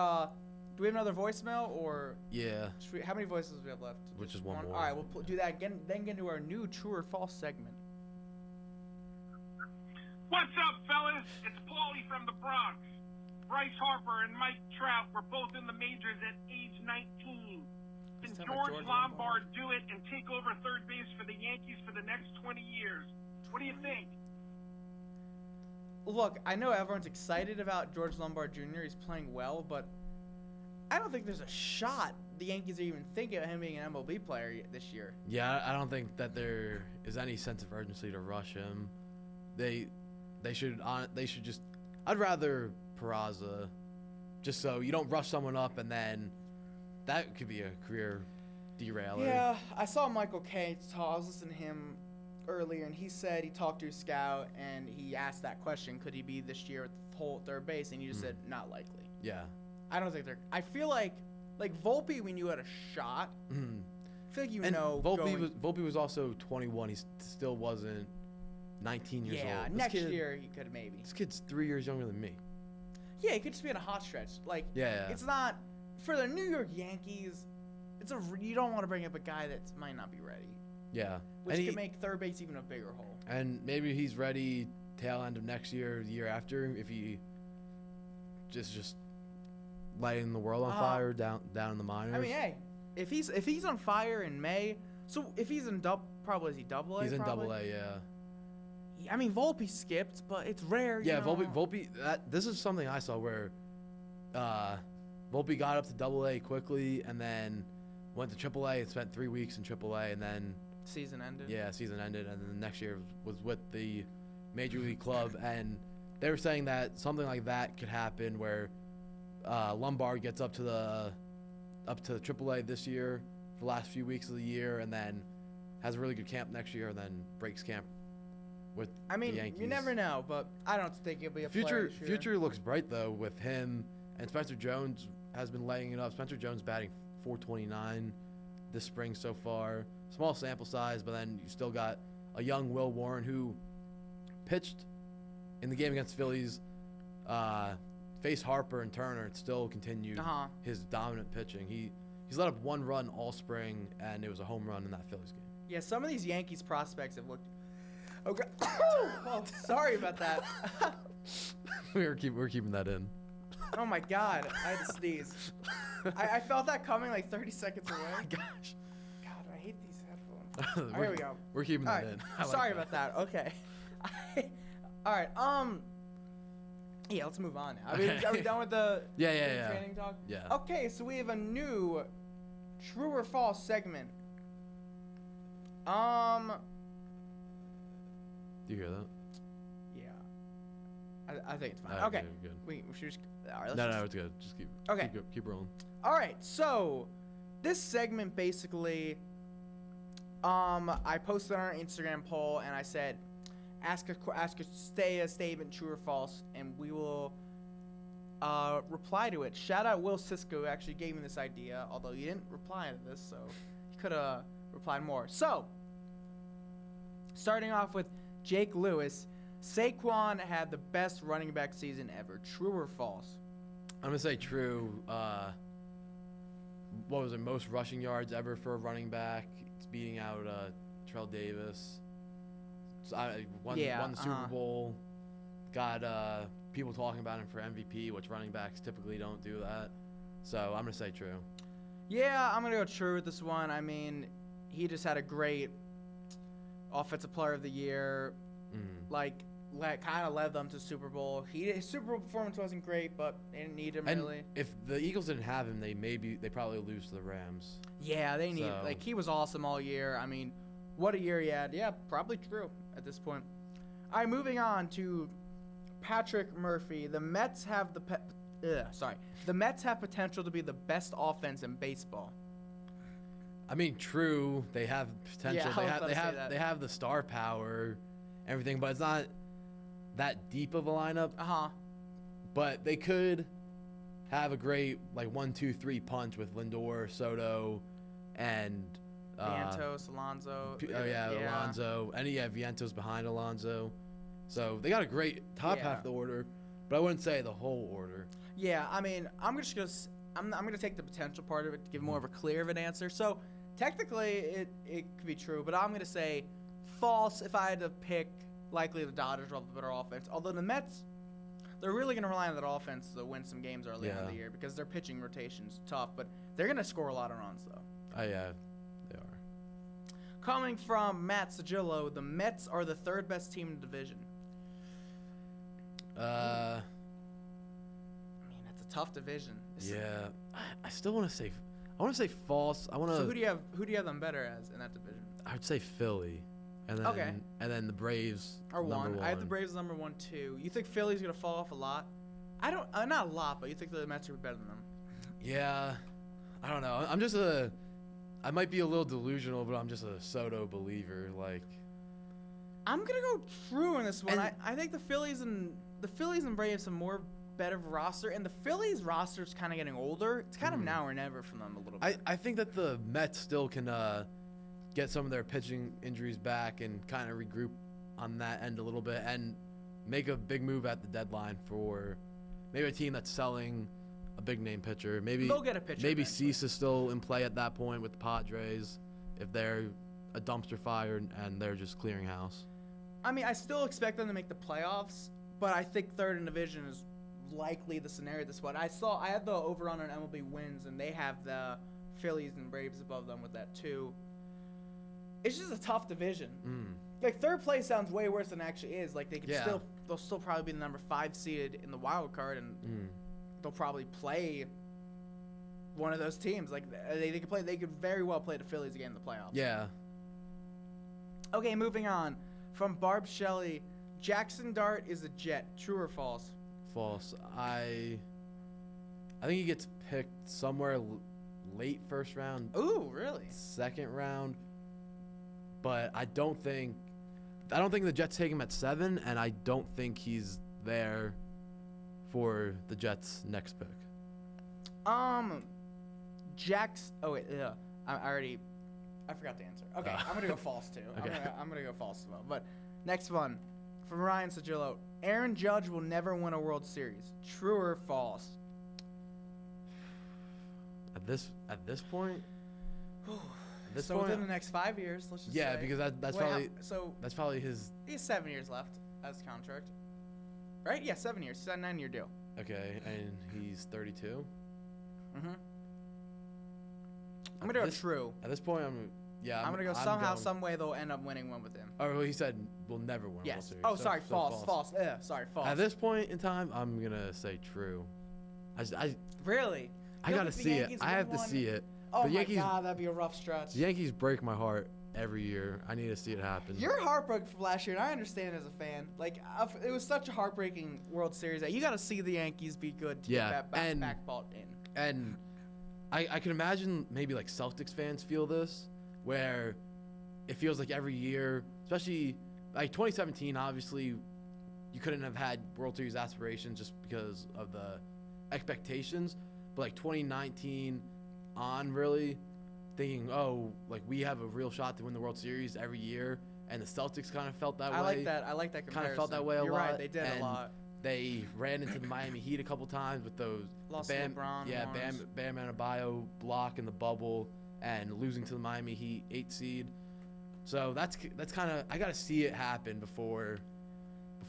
do we have another voicemail, or Yeah, how many voices do we have left? Which Just is one more. All right, we'll do that again. Then get into our new true or false segment. What's up, fellas? It's Paulie from the Bronx. Bryce Harper and Mike Trout were both in the majors at age 19. Can Let's talk about George George Lombard do it and take over third base for the Yankees for the next 20 years? What do you think? Look, I know everyone's excited about George Lombard Jr. He's playing well, but I don't think there's a shot the Yankees are even thinking of him being an MLB player this year. yeah. I don't think that there is any sense of urgency to rush him. They should just. I'd rather Peraza, just so you don't rush someone up and then that could be a career derailer. Yeah, I saw Michael Kay talk. I was listening to him earlier, and he said he talked to a scout, and he asked that question, could he be this year at the whole third base, and he just said, not likely. Yeah. I don't think they're... I feel like Volpe, we knew had a shot. Mhm. I feel like Volpe was also 21. He still wasn't 19 years old. Yeah, This next kid- year he could maybe. This kid's 3 years younger than me. Yeah, it could just be in a hot stretch. Like, Yeah. it's not for the New York Yankees. You don't want to bring up a guy that might not be ready, Yeah. which and could make third base even a bigger hole. And maybe he's ready tail end of next year, the year after, if he just lighting the world on fire down in the minors. I mean, hey, if he's on fire in May, so if he's in probably is he double A? he's in probably? double A, yeah. I mean, Volpe skipped, but it's rare. Yeah, you know? Volpe. This is something I saw where Volpe got up to double A quickly and then went to triple A and spent 3 weeks in triple A and then Season ended. season ended, and then the next year was with the major league club, and they were saying that something like that could happen where Lombard gets up to triple A this year for the last few weeks of the year, and then has a really good camp next year, and then breaks camp with I mean, the Yankees. you never know, but I don't think he'll be a player this year. Future looks bright though with him, and Spencer Jones has been laying it up. Spencer Jones batting .429 this spring so far. Small sample size, but then you still got a young Will Warren who pitched in the game against Phillies, faced Harper and Turner, and still continued his dominant pitching. He's let up 1 run all spring, and it was a home run in that Phillies game. Yeah, some of these Yankees prospects have looked. Okay. Oh, sorry about that. we're keeping that in. Oh my God, I had to sneeze. I felt that coming like 30 seconds away. Oh my gosh. God, I hate these headphones. Here we go. We're keeping All that right. in. I like Sorry about that. Okay. All right. Yeah, let's move on now. Are we done with the Yeah. training talk? Yeah. Okay, so we have a new true or false segment. Do you hear that? Yeah. I think it's fine. Oh, Okay. good. We should just. All right. Let's No, just, it's good. Just keep. Okay. Keep rolling. All right, so this segment basically, I posted on our Instagram poll and I said, ask a statement true or false, and we will reply to it. Shout out Will Cisco, who actually gave me this idea, although he didn't reply to this, so he could have replied more. So, starting off with Jake Lewis, Saquon had the best running back season ever. True or false? I'm gonna say true. What was it? Most rushing yards ever for a running back. It's beating out Terrell Davis. So won the Super Bowl. Got people talking about him for MVP, which running backs typically don't do that. So I'm gonna say true. Yeah, I'm gonna go true with this one. I mean, he just had a great offensive player of the year. Kind of led them to Super Bowl. His Super Bowl performance wasn't great, but they didn't need him And really. if the Eagles didn't have him, they probably lose to the Rams. Yeah, they need So- he was awesome all year. I mean, what a year he had. Yeah, probably true at this point. All right, moving on to Patrick Murphy. The Mets have the Mets have potential to be the best offense in baseball. I mean, true. They have potential. Yeah, I was about to say that. They have the star power, everything, but it's not that deep of a lineup. But they could have a great 1-2-3 punch with Lindor, Soto, and Vientos, Alonso. Alonso, and Vientos behind Alonso. So they got a great top half of the order, but I wouldn't say the whole order. Yeah, I mean, I'm gonna take the potential part of it to give more of a clear of an answer. So technically, it could be true, but I'm gonna say false if I had to pick. Likely the Dodgers will have a better offense. Although the Mets, they're really gonna rely on that offense to win some games early in the year because their pitching rotation's tough. But they're gonna score a lot of runs though. Yeah, they are. Coming from Matt Sagillo, the Mets are the third best team in the division. I mean, that's a tough division. Yeah, I still want to say. I want to say false. I want to. So who do you have them better as in that division? I would say Philly, and then and then the Braves are number one. I have the Braves number 1, 2. You think Philly's gonna fall off a lot? I don't. Not a lot, but you think the Mets are better than them? Yeah, I don't know. I might be a little delusional, but I'm just a Soto believer. I'm gonna go true in this one. And- I think the Phillies and Braves have more better roster, and the Phillies roster is kind of getting older. It's kind of now or never from them a little bit. I think that the Mets still can get some of their pitching injuries back and kind of regroup on that end a little bit and make a big move at the deadline for maybe a team that's selling a big name pitcher. Maybe They'll get a pitcher Maybe eventually. Cease is still in play at that point with the Padres if they're a dumpster fire and they're just clearing house. I mean, I still expect them to make the playoffs, but I think third in division is likely the scenario at this point. I had the over on MLB wins, and they have the Phillies and Braves above them with that too. It's just a tough division. Like third place sounds way worse than it actually is. Like they'll still probably be the number 5 seed in the wild card, and they'll probably play one of those teams. Like they could play. They could very well play the Phillies again in the playoffs. Yeah. Okay, moving on. From Barb Shelley, Jackson Dart is a Jet. True or false? False. I think he gets picked somewhere late first round, Ooh, really? second round. But I don't think the Jets take him at 7, and I don't think he's there for the Jets' next pick. Jax. Oh wait, yeah. I forgot the answer. Okay, I'm gonna go false too. Okay. I'm gonna go false as well. But next one, from Ryan Sagillo, Aaron Judge will never win a World Series. True or false? At this point. So within the next 5 years, let's just Yeah, say. because that's Wait, probably so that's probably his. he has 7 years left as contract, right? Yeah, 7 years. He's got a 9-year deal. Okay, and he's 32. Mm-hmm. I'm gonna go true. At this point, I'm gonna go somehow, some way they'll end up winning one with him. Oh, well, he said we'll never win a World Yes. Series. Oh, So- sorry, so false. Sorry, false. At this point in time, I'm gonna say true. I Really? I You don't gotta think the see it. Yankees I win have to one? see it. Oh The my Yankees, God, that'd be a rough stretch. the Yankees break my heart every year. I need to see it happen. You're heartbroken from last year, and I understand as a fan. Like, it was such a heartbreaking World Series that you got to see the Yankees be good to Yeah, get that and- backballed in. And I can imagine maybe like Celtics fans feel this, where it feels like every year, especially like 2017, obviously you couldn't have had World Series aspirations just because of the expectations. But like 2019 on, really thinking, oh, like we have a real shot to win the World Series every year. And the Celtics kind of felt that way. I like that comparison. Kind of felt that way a You're lot. right, they did and a lot. They ran into the Miami Heat a couple times with those Lost Bam, LeBron yeah, once. Bam Adebayo block in the bubble and losing to the Miami Heat 8 seed. So that's kind of, I got to see it happen before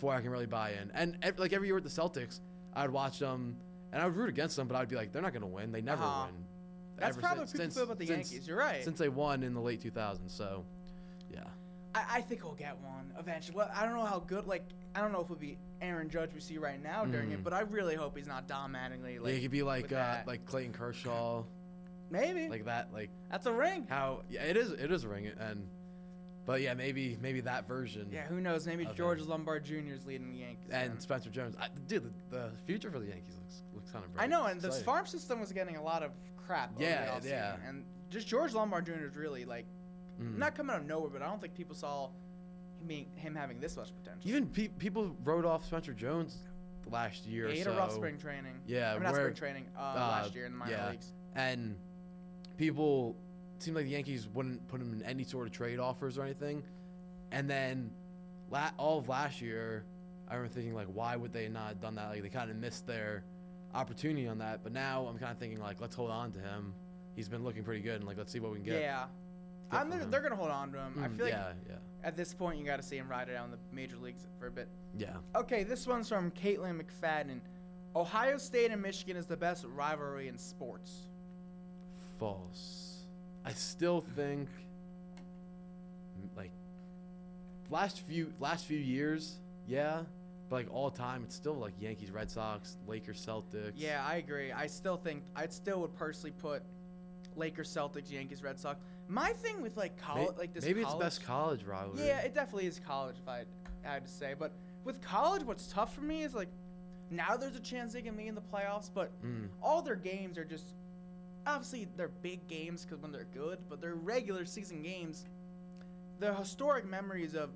I can really buy in. And like every year with the Celtics, I would watch them and I would root against them, but I'd be like, they're not going to win. They never win. That's Ever probably what since- people feel about the since- Yankees. You're right. Since they won in the late 2000s. So, yeah. I think we'll get one eventually. Well, I don't know how good. Like, I don't know if it'll be Aaron Judge we see right now during it, but I really hope he's not dominatingly. Like, Yeah, he could be like with that. like Clayton Kershaw, Maybe. like that, like That's a ring. how it is a ring, but yeah, maybe that version. Yeah, who knows? Maybe of George him. Lombard Jr. is leading the Yankees. And then. Spencer Jones. Dude, the future for the Yankees looks kind of bright. I know, and the Exciting. farm system was getting a lot of crap. over Yeah, the offseason, yeah. And just George Lombard Jr. is really like not coming out of nowhere, but I don't think people saw him having this much potential. Even people wrote off Spencer Jones last year. Yeah, he had or a rough so. spring training. Yeah, I mean, not where- spring training. Last year in the minor yeah. leagues. And people seemed like the Yankees wouldn't put him in any sort of trade offers or anything. And then all of last year, I remember thinking, like, why would they not have done that? Like, they kind of missed their opportunity on that. But now I'm kind of thinking, like, let's hold on to him. He's been looking pretty good, and, like, let's see what we can get. Yeah. get from him. They're going to hold on to him. I feel like yeah. at this point, you got to see him ride it out in the major leagues for a bit. Yeah. Okay, this one's from Caitlin McFadden. Ohio State and Michigan is the best rivalry in sports. False. I still think, like, last few years, yeah, but like all time, it's still like Yankees, Red Sox, Lakers, Celtics. Yeah, I agree. I still would personally put Lakers, Celtics, Yankees, Red Sox. My thing with like college, like this. Maybe college, it's the best college rivalry. Yeah, it definitely is college, if I had to say. But with college, what's tough for me is like now there's a chance they can be in the playoffs, but all their games are just obviously they're big games because when they're good, but they're regular season games. The historic memories of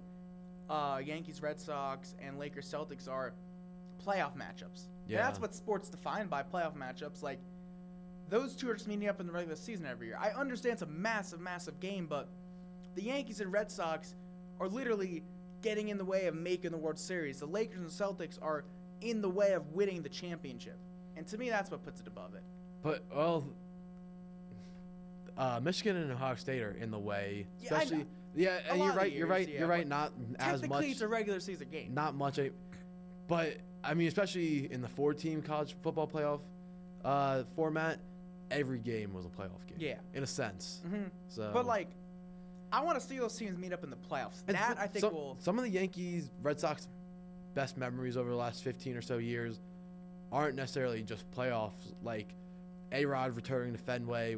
Yankees, Red Sox, and Lakers, Celtics are playoff matchups. Yeah, Yeah. that's what sports defined by playoff matchups. Like those two are just meeting up in the regular season every year. I understand it's a massive, massive game, but the Yankees and Red Sox are literally getting in the way of making the World Series. The Lakers and Celtics are in the way of winning the championship. And to me, that's what puts it above it. But Michigan and Ohio State are in the way, Yeah, I especially. know. Yeah, A and lot you're of right. years, You're right. yeah, You're right. but Not as much. Technically, it's a regular season game. Not much. But I mean, especially in the 4-team college football playoff format, every game was a playoff game. Yeah. In a sense. Hmm. So. But like, I want to see those teams meet up in the playoffs. And That I think will. Some of the Yankees, Red Sox best memories over the last 15 or so years aren't necessarily just playoffs. Like A-Rod returning to Fenway,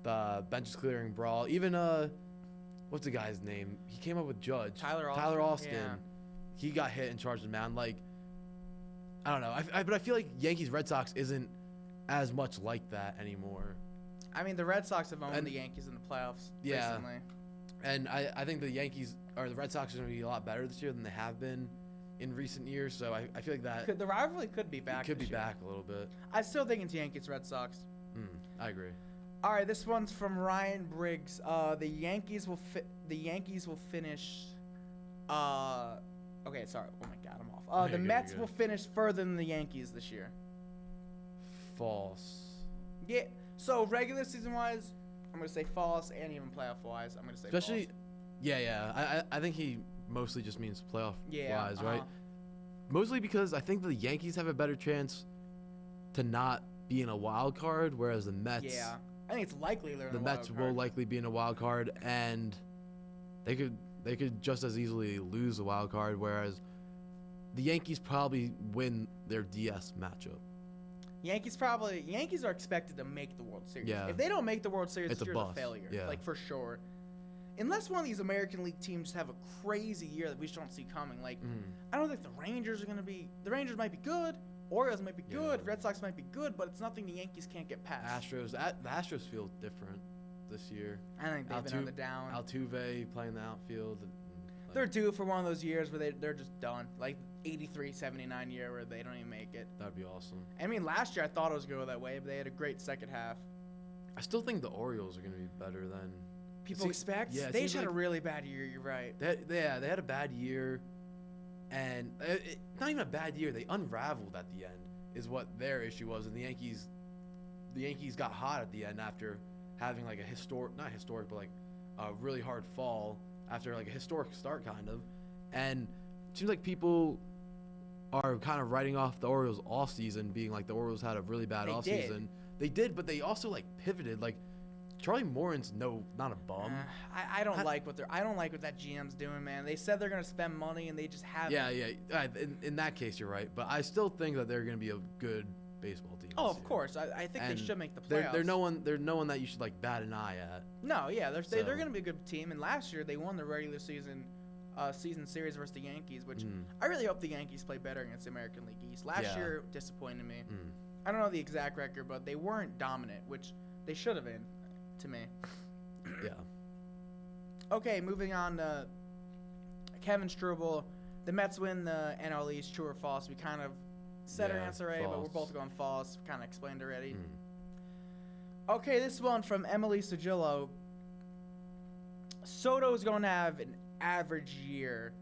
the benches clearing brawl. Even what's the guy's name? He came up with Judge. Tyler Austin. yeah. He got hit and charged the mound. Like, I don't know. But I feel like Yankees Red Sox isn't as much like that anymore. I mean, the Red Sox have owned And- the Yankees in the playoffs Yeah. recently. And I think the Yankees or the Red Sox are going to be a lot better this year than they have been in recent years. So I feel like that The rivalry could be back. could be this year. back a little bit. I still think it's Yankees Red Sox. I agree. All right, this one's from Ryan Briggs. The Yankees will finish. Okay, sorry. Oh my God, I'm off. No, The you're good, Mets you're will good. finish further than the Yankees this year. False. Yeah. So regular season wise, I'm gonna say false, and even playoff wise, I'm gonna say Especially, false. yeah. I think he mostly just means playoff Yeah, wise, right? Mostly because I think the Yankees have a better chance to not be in a wild card, whereas the Mets, Yeah. I think it's likely they're in the a Mets wild will card. likely be in a wild card, and they could just as easily lose the wild card, whereas the Yankees probably win their DS matchup. Yankees are expected to make the World Series. Yeah. If they don't make the World Series, It's this a year's a bust. failure. Yeah. Like for sure. Unless one of these American League teams have a crazy year that we just don't see coming. Like I don't think the Rangers are gonna be. The Rangers might be good. Orioles might be good. Yeah. Red Sox might be good, but it's nothing the Yankees can't get past. The Astros feel different this year. I think they've been on the down. Altuve playing the outfield. Like, They're due for one of those years where they're just done. Like 83-79 year where they don't even make it. that'd be awesome. I mean, last year I thought it was going to go that way, but they had a great second half. I still think the Orioles are going to be better than People See- expect? yeah, it They seems just had a like- really bad year, you're right. they had a bad year, and not even a bad year. They unraveled at the end, is what their issue was. And the Yankees got hot at the end after having like not historic, but like a really hard fall after like a historic start, kind of. And it seems like people are kind of writing off the Orioles all season, being like the Orioles had a really bad They off did. season. They did, but they also like pivoted. Like Charlie Morin's not a bum. I don't like what that GM's doing, man. They said they're gonna spend money and they just haven't. Yeah. In that case, you're right. But I still think that they're going to be a good baseball team. Oh, this of year. course. I think And they should make the They're playoffs. no one that you should like bat an eye at. No, yeah, they're So- gonna be a good team. And last year they won the regular season series versus the Yankees, which Mm. I really hope the Yankees play better against the American League East. Last Yeah. year disappointed me. Mm. I don't know the exact record, but they weren't dominant, which they should have been, to me. Yeah. Okay, moving on to Kevin Struble. The Mets win the NL East, true or false? We kind of said our Yeah, answer already, but we're false. both going false. Kind of explained already. Mm. Okay, this one from Emily Sagillo. Soto's going to have an average year.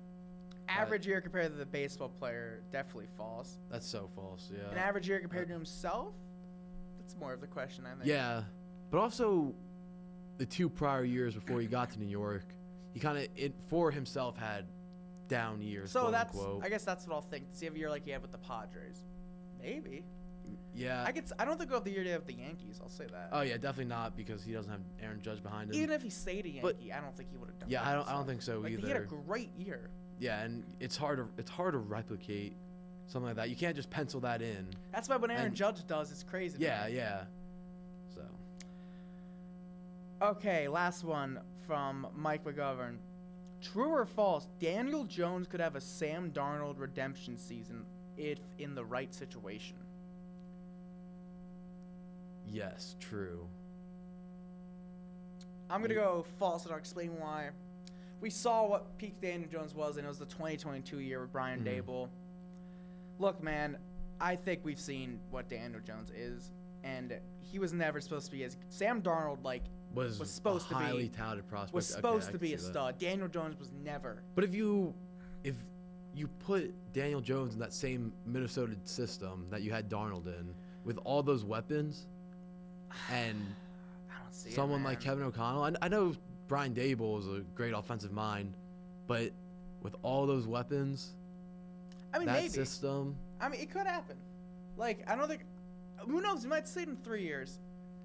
Average year compared to the baseball player, definitely false. That's so false. Yeah. An average year compared to himself? That's more of the question, I think. Yeah, but also the 2 prior years before he got to New York, he kind of for himself had down years. So quote that's, unquote. I guess that's what I'll think. See if a year like he had with the Padres. Maybe. Yeah. I don't think we'll have the year to have with the Yankees. I'll say that. Oh yeah, definitely not because he doesn't have Aaron Judge behind him. Even if he stayed a Yankee, But- I don't think he would have done. Yeah, that I don't think so like, either. He had a great year. Yeah, and it's hard to replicate something like that. You can't just pencil that in. That's why when Aaron And- Judge does, it's crazy. to Yeah, me. yeah. So Okay, last one from Mike McGovern. True or false? Daniel Jones could have a Sam Darnold redemption season if in the right situation. yes, true. I'm gonna go false, and I'll explain why. We saw what peak Daniel Jones was, and it was the 2022 year with Brian Mhm. Dable. Look, man, I think we've seen what Daniel Jones is, and he was never supposed to be as Sam Darnold Was supposed a to be- highly touted prospect. was Okay, supposed I to can be a see that. stud. Daniel Jones was never. But if you you put Daniel Jones in that same Minnesota system that you had Darnold in with all those weapons, and I don't see someone it, like man. Kevin O'Connell. I know Brian Dable is a great offensive mind, but with all those weapons, I mean, that maybe. system. I mean, it could happen. Like, I don't think. Who knows? He might see it in 3 years.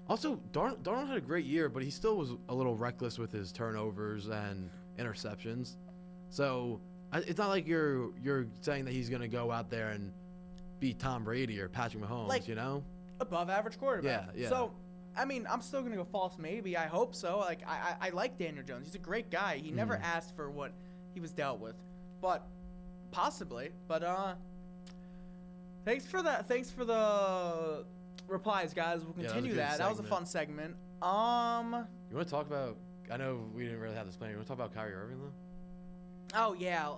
Also, Darnold had a great year, but he still was a little reckless with his turnovers and interceptions. So it's not like you're saying that he's going to go out there and beat Tom Brady or Patrick Mahomes, Like- you know? Above average quarterback. Yeah, yeah. So, I mean, I'm still gonna go false maybe. I hope so. Like, I like Daniel Jones. He's a great guy. He never Mm-hmm. asked for what he was dealt with, but possibly. But thanks for that. Thanks for the replies, guys. We'll Yeah, that was a continue good that. That was a segment. fun segment. You want to talk about? I know we didn't really have this plan. You want to talk about Kyrie Irving though? Oh yeah,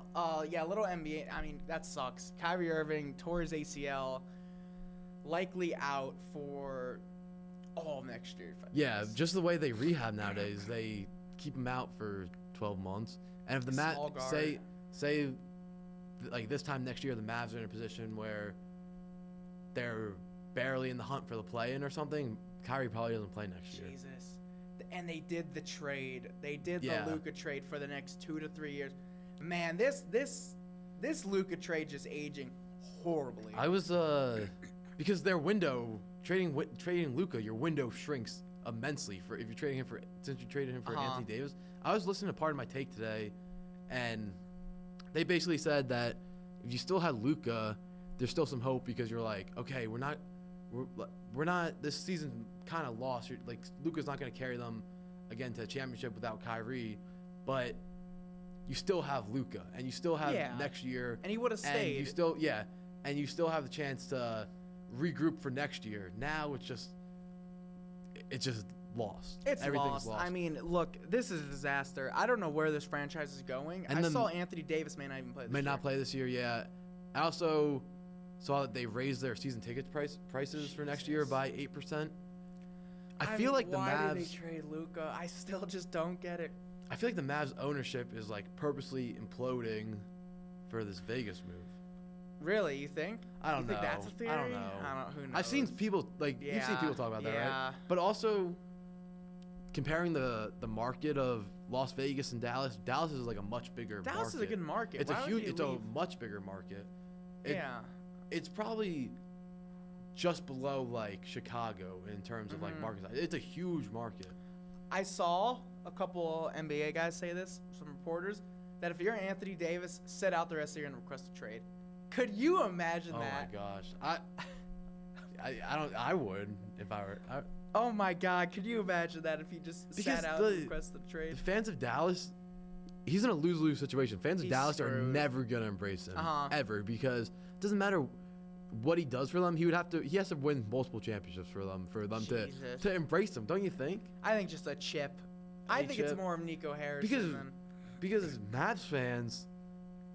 yeah. Little NBA. I mean, that sucks. Kyrie Irving tore his ACL, likely out for all of next year. Yeah, just the way they rehab nowadays, they keep him out for 12 months. And if the Small Mavs guard. say like this time next year, the Mavs are in a position where they're barely in the hunt for the play-in or something, Kyrie probably doesn't play next year. Jesus. And they did the trade. They did Yeah. the Luka trade for the next 2 to 3 years. Man, this Luka trade just aging horribly. I was because their window trading Luka, your window shrinks immensely for if you're trading him for since you traded him for Uh-huh. Anthony Davis. I was listening to Part of My Take today, and they basically said that if you still had Luka, there's still some hope because you're like, okay, we're not this season kind of lost. Like Luka's not going to carry them again to a championship without Kyrie, but you still have Luka, and you still have Yeah. next year. and he would have And stayed. you still have the chance to regroup for next year. Now it's just lost. It's Everything's lost. I mean, look, this is a disaster. I don't know where this franchise is going. And I then- saw Anthony Davis may not even play this may year. not play this year. Yeah. I also saw that they raised their season ticket prices for next year Jesus. by 8%. I mean, feel like the why Mavs. did they trade Luka? I still just don't get it. I feel like the Mavs ownership is like purposely imploding for this Vegas move. Really, you think? I don't you think know. that's a theory? I don't know. Who knows? I've seen people you've seen people talk about that, yeah. right? But also comparing the market of Las Vegas and Dallas is like a much bigger Dallas market. is a good market. It's Why a would huge you it's a leave? much bigger market. Yeah. It's probably just below like Chicago in terms of like Mhm. market size. It's a huge market. I saw a couple NBA guys say this, some reporters, that if you're Anthony Davis, sit out the rest of the year and request a trade. Could you imagine Oh that? my gosh. I would if I were Oh my God, could you imagine that if he just Because sat out the- and requested a the trade? fans of Dallas, he's in a lose-lose situation. Fans of He's Dallas are screwed. never gonna embrace him Uh-huh. ever because it doesn't matter what he does for them. He has to win multiple championships for them Jesus. to embrace him. Don't you think? I think just a chip. I A think it's chip? more of Nico Harrison Because than. because Mavs fans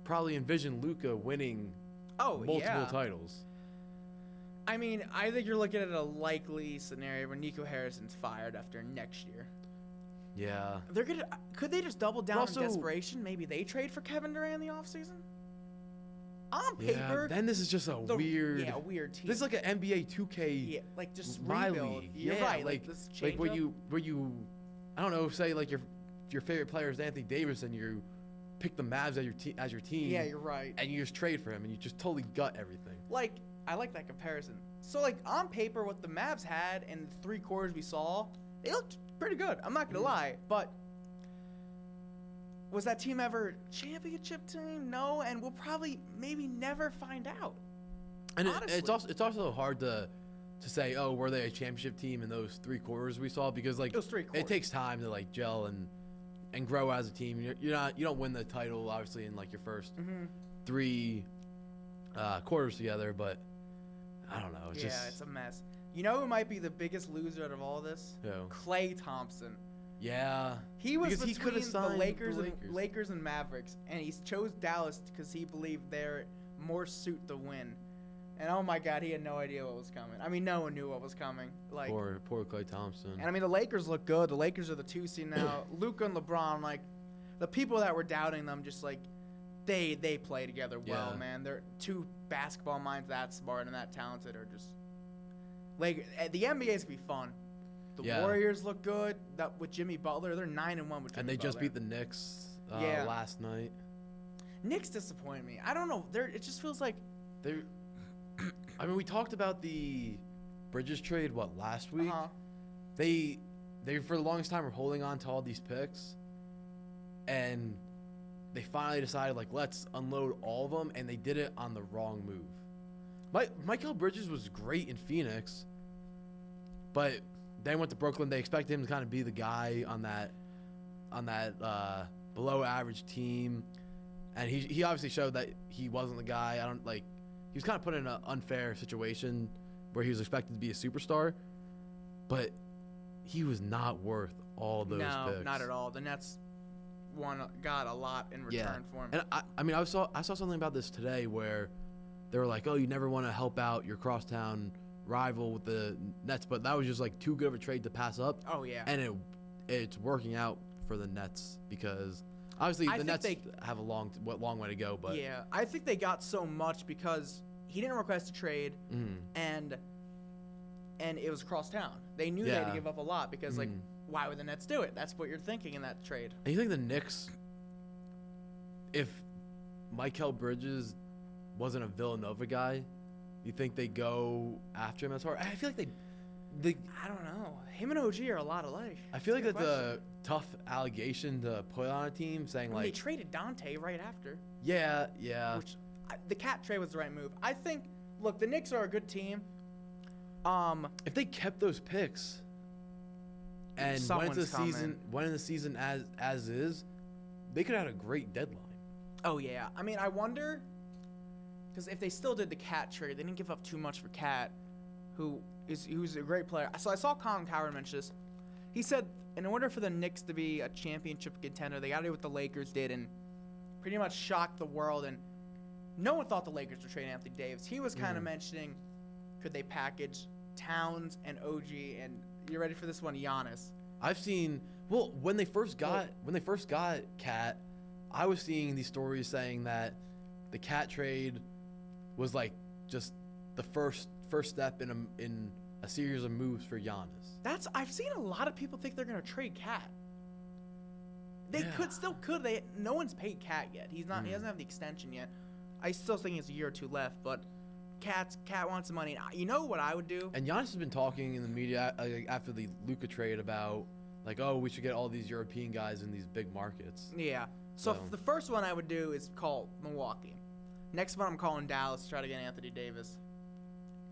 probably envision Luka winning Oh, multiple yeah. titles. I mean, I think you're looking at a likely scenario where Nico Harrison's fired after next year. Yeah. They're gonna. Could they just double down Also- in desperation? Maybe they trade for Kevin Durant in the offseason? On Yeah. paper, Then this is just a weird. Yeah, weird team. This is like an NBA 2K. Yeah, like just my rebuild. league. You're Yeah, right. like- this Like where change-up. you, I don't know, say like your favorite player is Anthony Davis and you pick the Mavs as your team. Yeah, you're right. And you just trade for him and you just totally gut everything. Like, I like that comparison. So, like, on paper, what the Mavs had in the 3 quarters we saw, they looked pretty good. I'm not gonna lie, but was that team ever championship team? No, and we'll probably maybe never find out. And Honestly. it's also hard to say, oh, were they a championship team in those 3 quarters we saw? Because like Those 3 quarters. it takes time to like gel and grow as a team. You don't win the title obviously in like your first Mm-hmm. 3 quarters together, but I don't know. It's Yeah, just it's a mess. You know who might be the biggest loser out of all this? who? Klay Thompson. Yeah. He was Because he coulda between the signed Lakers, the and Lakers. Lakers and Mavericks, and he chose Dallas because he believed they're more suit to win. And oh my God, he had no idea what was coming. I mean, no one knew what was coming. Like, Poor Klay Thompson. and I mean, the Lakers look good. The Lakers are the 2 seed now. Luka and LeBron, like, the people that were doubting them just like They play together well, Yeah. man. They're two basketball minds that smart and that talented are just like the NBA's gonna be fun. The Yeah. Warriors look good. That with Jimmy Butler, they're 9-1 with Jimmy And they just Butler. beat the Knicks Yeah. last night. Knicks disappoint me. I don't know. It just feels like They're, I mean, we talked about the Bridges trade last week. They for the longest time were holding on to all these picks, and they finally decided let's unload all of them, and they did it on the wrong move. Michael Bridges was great in Phoenix, but then went to Brooklyn. They expected him to kind of be the guy on that below average team, and he obviously showed that he wasn't the guy. He was kind of put in an unfair situation where he was expected to be a superstar, but he was not worth all those no, picks. not at all. The Nets got a lot in return for him. And I mean, I saw something about this today where they were like, oh, you never want to help out your crosstown rival with the Nets, but that was just too good of a trade to pass up. Oh yeah. And it's working out for the Nets because obviously I the think Nets have a long way to go. But yeah, I think they got so much because he didn't request a trade, and it was across town. They knew they had to Yeah. give up a lot because why would the Nets do it? That's what you're thinking in that trade. And you think the Knicks, if Mikal Bridges wasn't a Villanova guy, you think they go after him as hard? I feel like they I don't know. Him and OG are a lot alike. I feel like Good that's a tough allegation to put on a team, saying They traded Dante right after. yeah, Which the Cat trade was the right move. I think. Look, the Knicks are a good team. if they kept those picks and went Someone's into the season as is, they could have had a great deadline. Oh yeah. I mean, I wonder because if they still did the Cat trade, they didn't give up too much for Cat, who's a great player. So I saw Colin Cowherd mention this. He said in order for the Knicks to be a championship contender, they got to do what the Lakers did and pretty much shock the world. And no one thought the Lakers would trade Anthony Davis. He was kind of mentioning, could they package Towns and OG, and you ready for this one, Giannis? I've seen when they first got Cat, I was seeing these stories saying that the Cat trade was just the first step in a series of moves for Giannis. I've seen a lot of people think they're gonna trade Cat. They Yeah. could. No one's paid Cat yet. He doesn't have the extension yet. I still think it's a year or two left, but Cat wants the money. You know what I would do? And Giannis has been talking in the media after the Luka trade about oh, we should get all these European guys in these big markets. Yeah. So So- the first one I would do is call Milwaukee. Next one I'm calling Dallas to try to get Anthony Davis.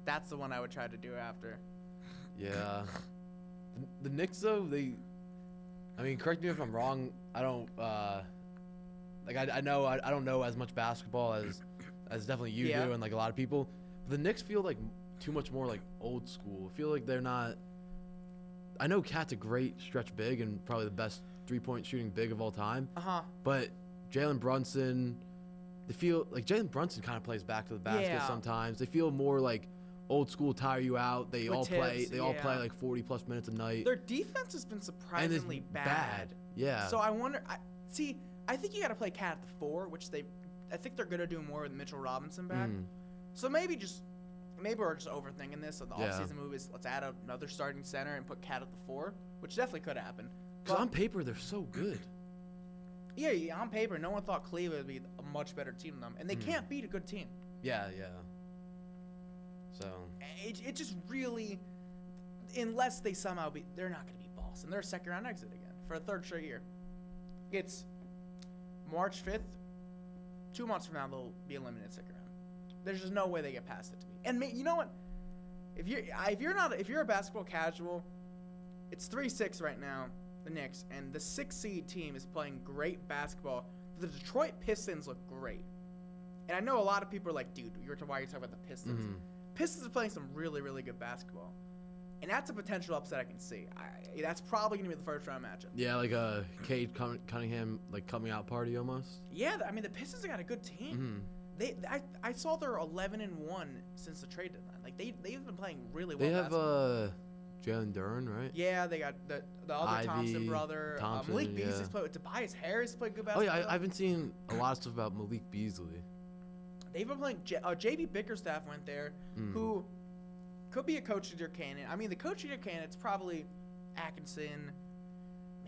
That's the one I would try to do after. Yeah. The Knicks though, I mean, correct me if I'm wrong. I don't I know I don't know as much basketball as definitely you Yeah. do and a lot of people. But the Knicks feel too much more old school. I feel like they're not. I know Cat's a great stretch big and probably the best 3-point shooting big of all time. But Jalen Brunson, they feel like Jalen Brunson kind of plays back to the basket Yeah. sometimes. They feel more old school, tire you out. They With all play. Tibbs, They all play yeah. 40+ minutes a night. Their defense has been And it's surprisingly bad. Yeah. So I wonder. I think you got to play Cat at the 4, which I think they're gonna do more with Mitchell Robinson back. So maybe we're just overthinking this. So the Yeah. offseason move is let's add another starting center and put Cat at the 4, which definitely could happen. Because But- on paper they're so good. Yeah, on paper, no one thought Cleveland would be a much better team than them, and they can't beat a good team. Yeah. So It just really, unless they somehow they're not going to beat Boston. They're a second round exit again for a third straight year. It's March 5th. 2 months from now, they'll be eliminated second round. There's just no way they get past it to me. And you know what? If you're a basketball casual, it's 3-6 right now, the Knicks, and the 6th seed team is playing great basketball. The Detroit Pistons look great. And I know a lot of people are like, dude, why are you talking about the Pistons? Pistons are playing some really, really good basketball. And that's a potential upset I can see. That's probably going to be the first round matchup. yeah, a Cade Cunningham coming out party almost. Yeah, I mean, the Pistons have got a good team. I saw they're 11-1 since the trade deadline. They've been playing really well. They have basketball. Jalen Duren, right? Yeah, they got the other Ivy, Thompson brother. Thompson, Malik Beasley's yeah. played with Tobias Harris. Played good Oh basketball. yeah, I've been seeing a lot of stuff about Malik Beasley. They've been playing. JB Bickerstaff went there, who could be a coach of their candidate. I mean, the coach of their candidate's probably Atkinson,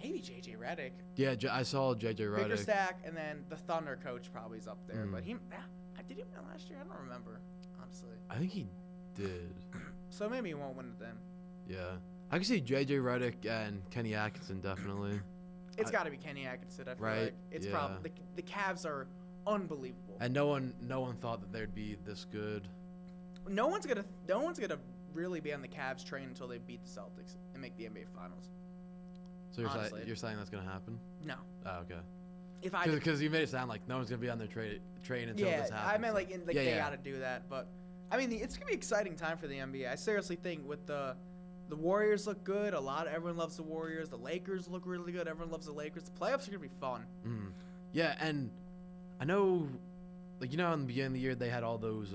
maybe JJ Redick. Yeah, I saw JJ Redick. Bickerstaff, and then the Thunder coach probably is up there. But did he win last year? I don't remember, honestly. I think he did. So maybe he won't win it then. Yeah, I can see JJ Redick and Kenny Atkinson definitely. It's got to be Kenny Atkinson. I feel Right, like it's yeah. probably the Cavs are unbelievable. And no one thought that they'd be this good. No one's gonna really be on the Cavs train until they beat the Celtics and make the NBA Finals. So Honestly. you're saying that's gonna happen? No, Oh, okay. if I Because you made it sound like no one's gonna be on their train until yeah, this happens. I meant like yeah, they yeah. got to do that. But I mean, it's gonna be an exciting time for the NBA. I seriously think with the Warriors look good. Everyone loves the Warriors. The Lakers look really good. Everyone loves the Lakers. The playoffs are gonna be fun. Yeah, and I know, like, in the beginning of the year they had all those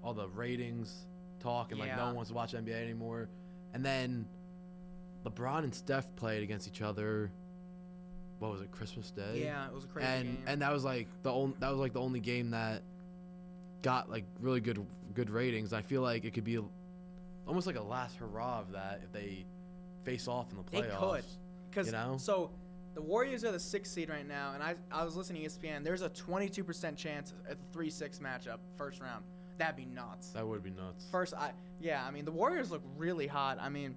all the ratings talk and like no Yeah. one wants to watch NBA anymore, and then LeBron and Steph played against each other. What was it, Christmas Day? Yeah, it was a crazy game. And that was like the only game that got like really good ratings. I feel like it could be almost like a last hurrah of that if they face off in the They playoffs. could, because you know? so the Warriors are the 6th seed right now, and I was listening to ESPN. There's a 22% chance at the 3-6 matchup first round. That'd be nuts. That would be nuts. I mean, the Warriors look really hot. I mean,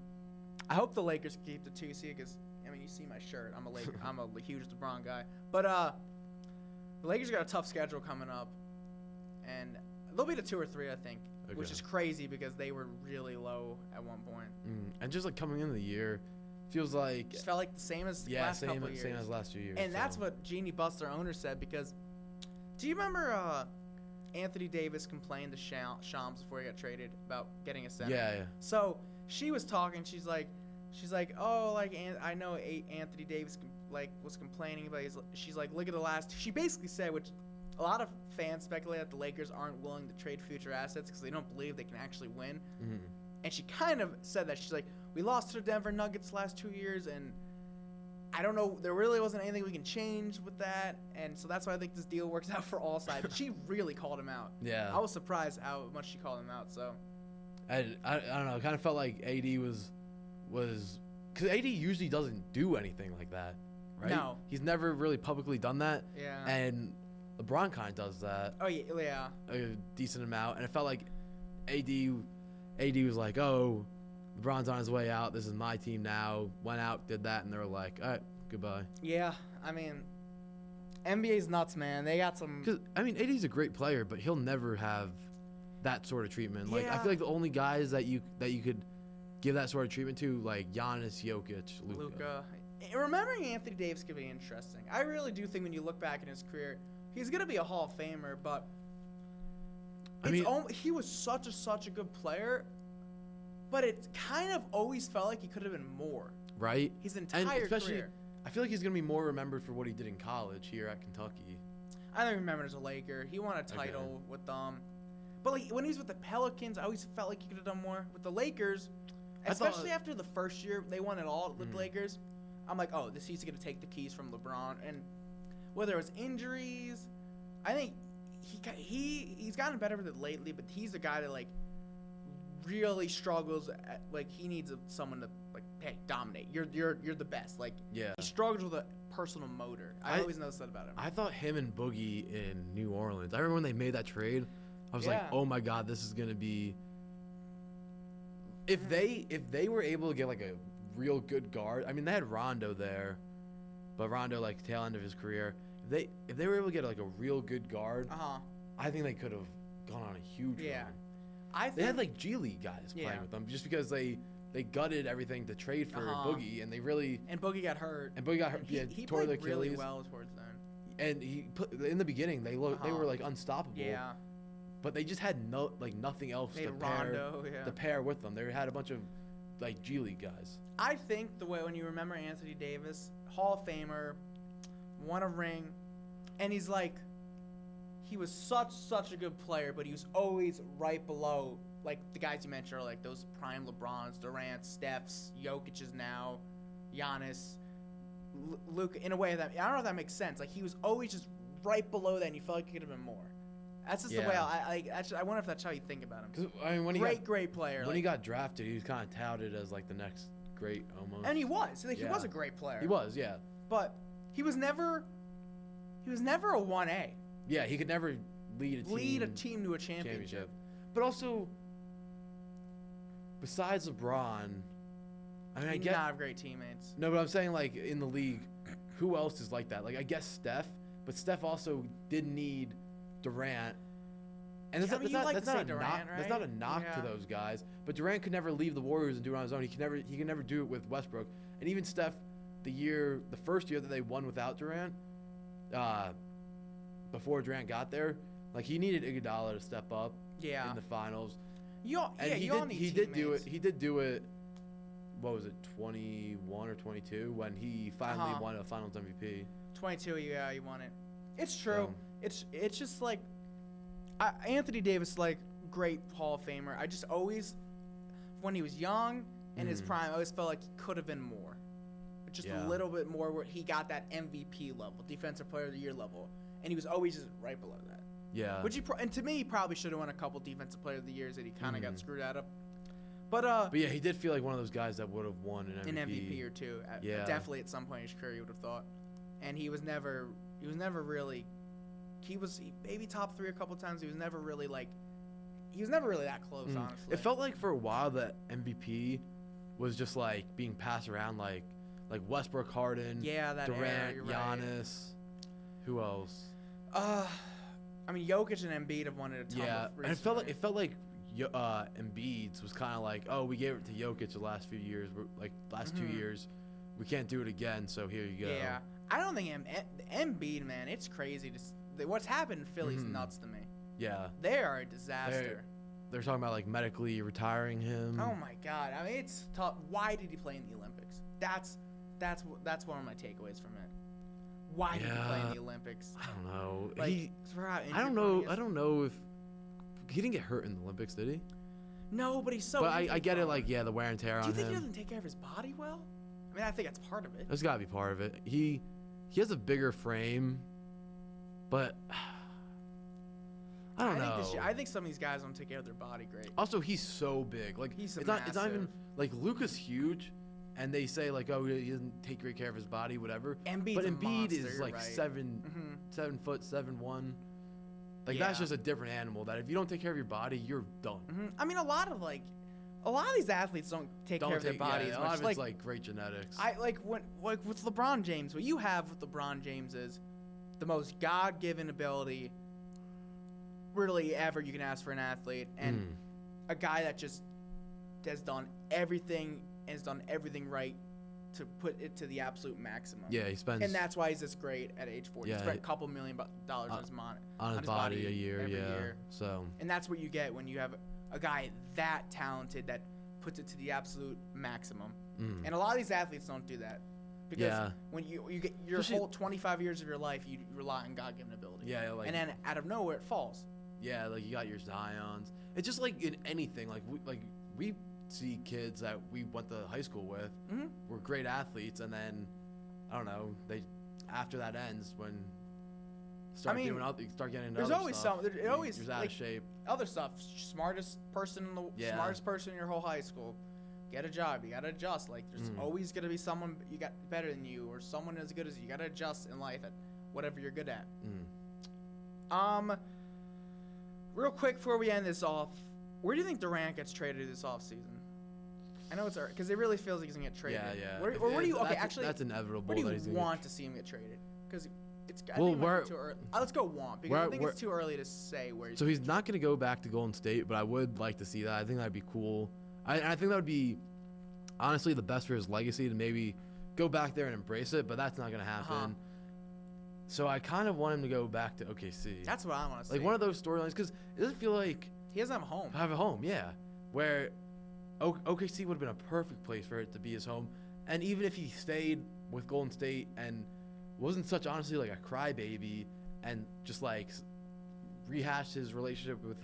I hope the Lakers keep the 2 seed because I mean, you see my shirt. I'm a Laker. I'm a huge LeBron guy. But the Lakers got a tough schedule coming up, and they'll be the 2 or 3, I think, which Okay. is crazy because they were really low at one point. And just like coming into the year, feels like Just felt like the same as the last couple of years. same as last 2 years. And that's so. what Jeannie Buss, their owner, said. Because do you remember Anthony Davis complained to Shams before he got traded about getting a center? Yeah. So she was talking. She's like, oh, like I know Anthony Davis was complaining about. She's like, look at the last. She basically said, which a lot of fans speculate that the Lakers aren't willing to trade future assets because they don't believe they can actually win. Mhm. And she kind of said that. She's like, we lost to the Denver Nuggets last 2 years, and I don't know. There really wasn't anything we can change with that, and so that's why I think this deal works out for all sides. But she really called him out. Yeah. I was surprised how much she called him out. So I don't know. It kind of felt like AD was because AD usually doesn't do anything like that, right? No. He's never really publicly done that. yeah. And LeBron kind of does that Oh yeah. a decent amount, and it felt like AD was like, oh, LeBron's on his way out. This is my team now. Went out, did that, and they were like, all right, goodbye. Yeah. I mean, NBA's nuts, man. They got some. Because I mean, AD's a great player, but he'll never have that sort of treatment. Like I Yeah. feel like the only guys that you could give that sort of treatment to, like Giannis, Jokic, Luka. Remembering Anthony Davis could be interesting. I really do think when you look back in his career, he's gonna be a Hall of Famer. But he was such a good player. But it kind of always felt like he could have been more. Right? His And entire especially, career. I feel like he's gonna be more remembered for what he did in college here at Kentucky. I don't remember as a Laker. He won a title with them. But like when he was with the Pelicans, I always felt like he could have done more. With the Lakers, especially after the first year they won it all with the Lakers, I'm like, oh, he's gonna take the keys from LeBron. And whether it was injuries, I think he's gotten better with it lately. But he's the guy that like really struggles. Like he needs someone to like, hey, dominate. You're the best. Like Yeah. he struggles with a personal motor. I always noticed that about him. I thought him and Boogie in New Orleans. I remember when they made that trade. I was like, Yeah. oh my god, this is gonna be. If they were able to get like a real good guard, I mean they had Rondo there, but Rondo like tail end of his career. If they were able to get like a real good guard, I think they could have gone on a huge Yeah. run. I think They had like G League guys Yeah. playing with them just because they gutted everything to trade for Boogie, and they really and Boogie got hurt. and Boogie got hurt. He tore played the really Achilles, well towards then. and he put in the beginning they were like unstoppable. Yeah, But they just had nothing else they to had pair Rondo. Yeah, to pair with them. They had a bunch of like G League guys. I think the way when you remember Anthony Davis, Hall of Famer, won a ring, and he was such a good player, but he was always right below like the guys you mentioned are like those prime LeBrons, Durant, Stephs, Jokic's now, Giannis, Luka. In a way that I don't know if that makes sense. Like he was always just right below that, and you felt like he could have been more. That's just the way I wonder if that's how you think about him. 'Cause, I mean, when Great player. when he got drafted, he was kind of touted as like the next great almost. and he was. Like, he Yeah. was a great player. He was, yeah. But he was never a 1A. Yeah, he could never lead A team to a championship. But also, besides LeBron, I mean, I get Not have great teammates. no, but I'm saying like in the league, who else is like that? Like I guess Steph, but Steph also did need Durant. And Yeah, I mean, you like to say Durant, that's not a right? knock to Yeah. those guys. But Durant could never leave the Warriors and do it on his own. He could never do it with Westbrook. And even Steph, the first year that they won without Durant, before Durant got there, like he needed Iguodala to step up Yeah. in the finals. You all, And yeah, he you all did need he did do it. teammates. He did do it. What was it, 21 or 22 when he finally Uh-huh. won a Finals MVP? 22, yeah, you won it. It's true. So- It's just like Anthony Davis, like great Hall of Famer. I just always, when he was young in his prime, I always felt like he could have been more, just Yeah. a little bit more. Where he got that MVP level, Defensive Player of the Year level, and he was always just right below that. Yeah. Which and to me, he probably should have won a couple Defensive Player of the Years that he kind of got screwed out of. But But yeah, he did feel like one of those guys that would have won an an MVP. MVP or two. Yeah. Definitely at some point in his career, you would have thought. And he was never really. He was maybe top 3 a couple times. He was never really that close, honestly. It felt like for a while that MVP was just like being passed around like Westbrook, Harden, Yeah, that era, Durant, you're right. Giannis. Who else? I mean, Jokic and Embiid have won it a ton. Yeah, of and it felt like recently. Embiid's was kind of like, oh, we gave it to Jokic the last few years, last 2 years, we can't do it again, so here you go. Yeah, I don't think Embiid, man, it's crazy. What's happened in Philly's Mhm. nuts to me. Yeah, They are a disaster. they're talking about like medically retiring him. Oh my God! I mean, it's tough. Why did he play in the Olympics? That's one of my takeaways from it. Why did he play in Yeah. the Olympics? I don't know. Like, I don't know. I don't know if he didn't get hurt in the Olympics, did he? No, but he's so. But I injury get it. prone. Like, yeah, the wear and tear Do on you think he him. doesn't take care of his body well? I mean, I think that's part of it. That's got to be part of it. He has a bigger frame, but I don't know. I think some of these guys don't take care of their body great. Also, he's so big. Like He's it's not even massive. like Luka's huge, and they say like, oh, he doesn't take great care of his body, whatever. Embiid's but a Embiid monster, is you're like right. 7 foot 7'1". Like that's Yeah. just a different animal. That if you don't take care of your body, you're done. I mean, a lot of these athletes don't take care of their body yeah, as a lot much. of it's like great genetics. I like with LeBron James. What you have with LeBron James is the most God-given ability, really ever you can ask for an athlete, and a guy that just has done everything and has done everything right to put it to the absolute maximum. Yeah, he spends And that's why he's this great at age 40. Yeah, he spent he- a couple $1 million on his on his body a year. every Yeah. year. So And that's what you get when you have a guy that talented that puts it to the absolute maximum. And a lot of these athletes don't do that. Because Yeah. when you get your Especially- whole 25 years of your life, you rely on God-given ability. Yeah, like- and then out of nowhere, it falls. yeah, like you got your Zions. It's just like in anything. Like we see kids that we went to high school with were great athletes, and then I don't know, they after that ends when start mean, start getting into there's other always stuff, some. It always you're out like, of shape. other stuff. Smartest person in your whole high school. Get a job. You gotta adjust. Like there's always gonna be someone you got better than you, or someone as good as you. You gotta adjust in life at whatever you're good at. Real quick before we end this off, where do you think Durant gets traded this offseason? I know it's because it really feels like he's gonna get traded. Yeah. Where do you? Okay, That's- actually, that's inevitable. where do that you he's gonna want to see him get traded? Because it's. I Well, think it might where- be too early. Let's go want because I where- think where- it's too early to say where. So he's not going to go back to Golden State, but I would like to see that. I think that'd be cool. I think that would be honestly the best for his legacy to maybe go back there and embrace it, but that's not going to happen. So I kind of want him to go back to OKC. That's what I want to see. like one of those storylines because it doesn't feel like he doesn't have a home. have a home, yeah. Where OKC would have been a perfect place for it to be his home, and even if he stayed with Golden State and wasn't such honestly like a crybaby and just like rehashed his relationship with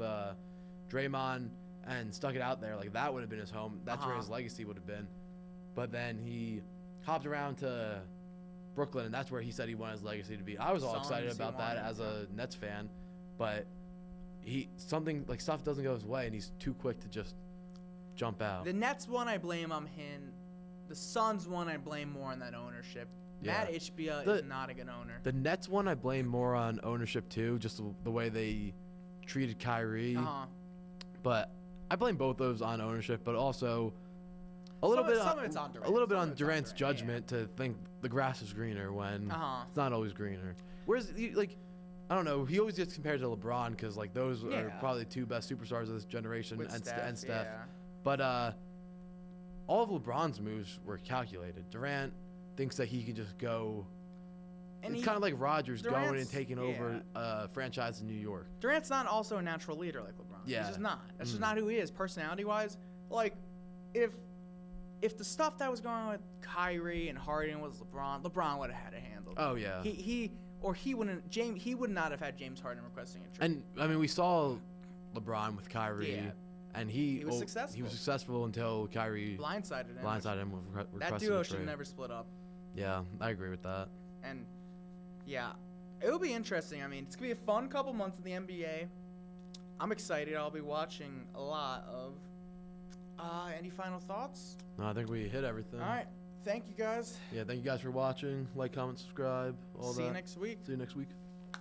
Draymond and stuck it out there, like that would have been his home. That's where his legacy would have been. But then he hopped around to Brooklyn, and that's where he said he wanted his legacy to be. I was all excited Songs he about that wanted, as a Nets fan, but stuff doesn't go his way, and he's too quick to just jump out. The Nets one I blame on him. The Suns one I blame more on that ownership. Yeah. Matt Ishbia is not a good owner. The Nets one I blame more on ownership too, just the way they treated Kyrie. But I blame both those on ownership, but also a little bit some of it's on Durant. a little bit Some on of it's on Durant's Durant, yeah. judgment to think the grass is greener when it's not always greener. Whereas I don't know, he always gets compared to LeBron because like those are probably the two best superstars of this generation, With and Steph, Steph. yeah. But all of LeBron's moves were calculated. Durant thinks that he can just go. And It's kind of like Rodgers going and Durant's- taking over a franchise in New York. Durant's not also a natural leader like LeBron. Yeah. He's just not. That's just not who he is, personality-wise. Like, if the stuff that was going on with Kyrie and Harden was LeBron would have had it handled. Oh yeah. He wouldn't. He would not have had James Harden requesting a trade. And I mean, we saw LeBron with Kyrie, Yeah. and he was He successful. was successful until Kyrie blindsided him. blindsided him with requesting That a duo should trade. never split up. Yeah, I agree with that. And yeah, it'll be interesting. I mean, it's gonna be a fun couple months in the NBA. I'm excited. I'll be watching a lot of. Any final thoughts? No, I think we hit everything. All right. Thank you guys. Yeah, thank you guys for watching. Like, comment, subscribe, all that. See you next week. See you next week.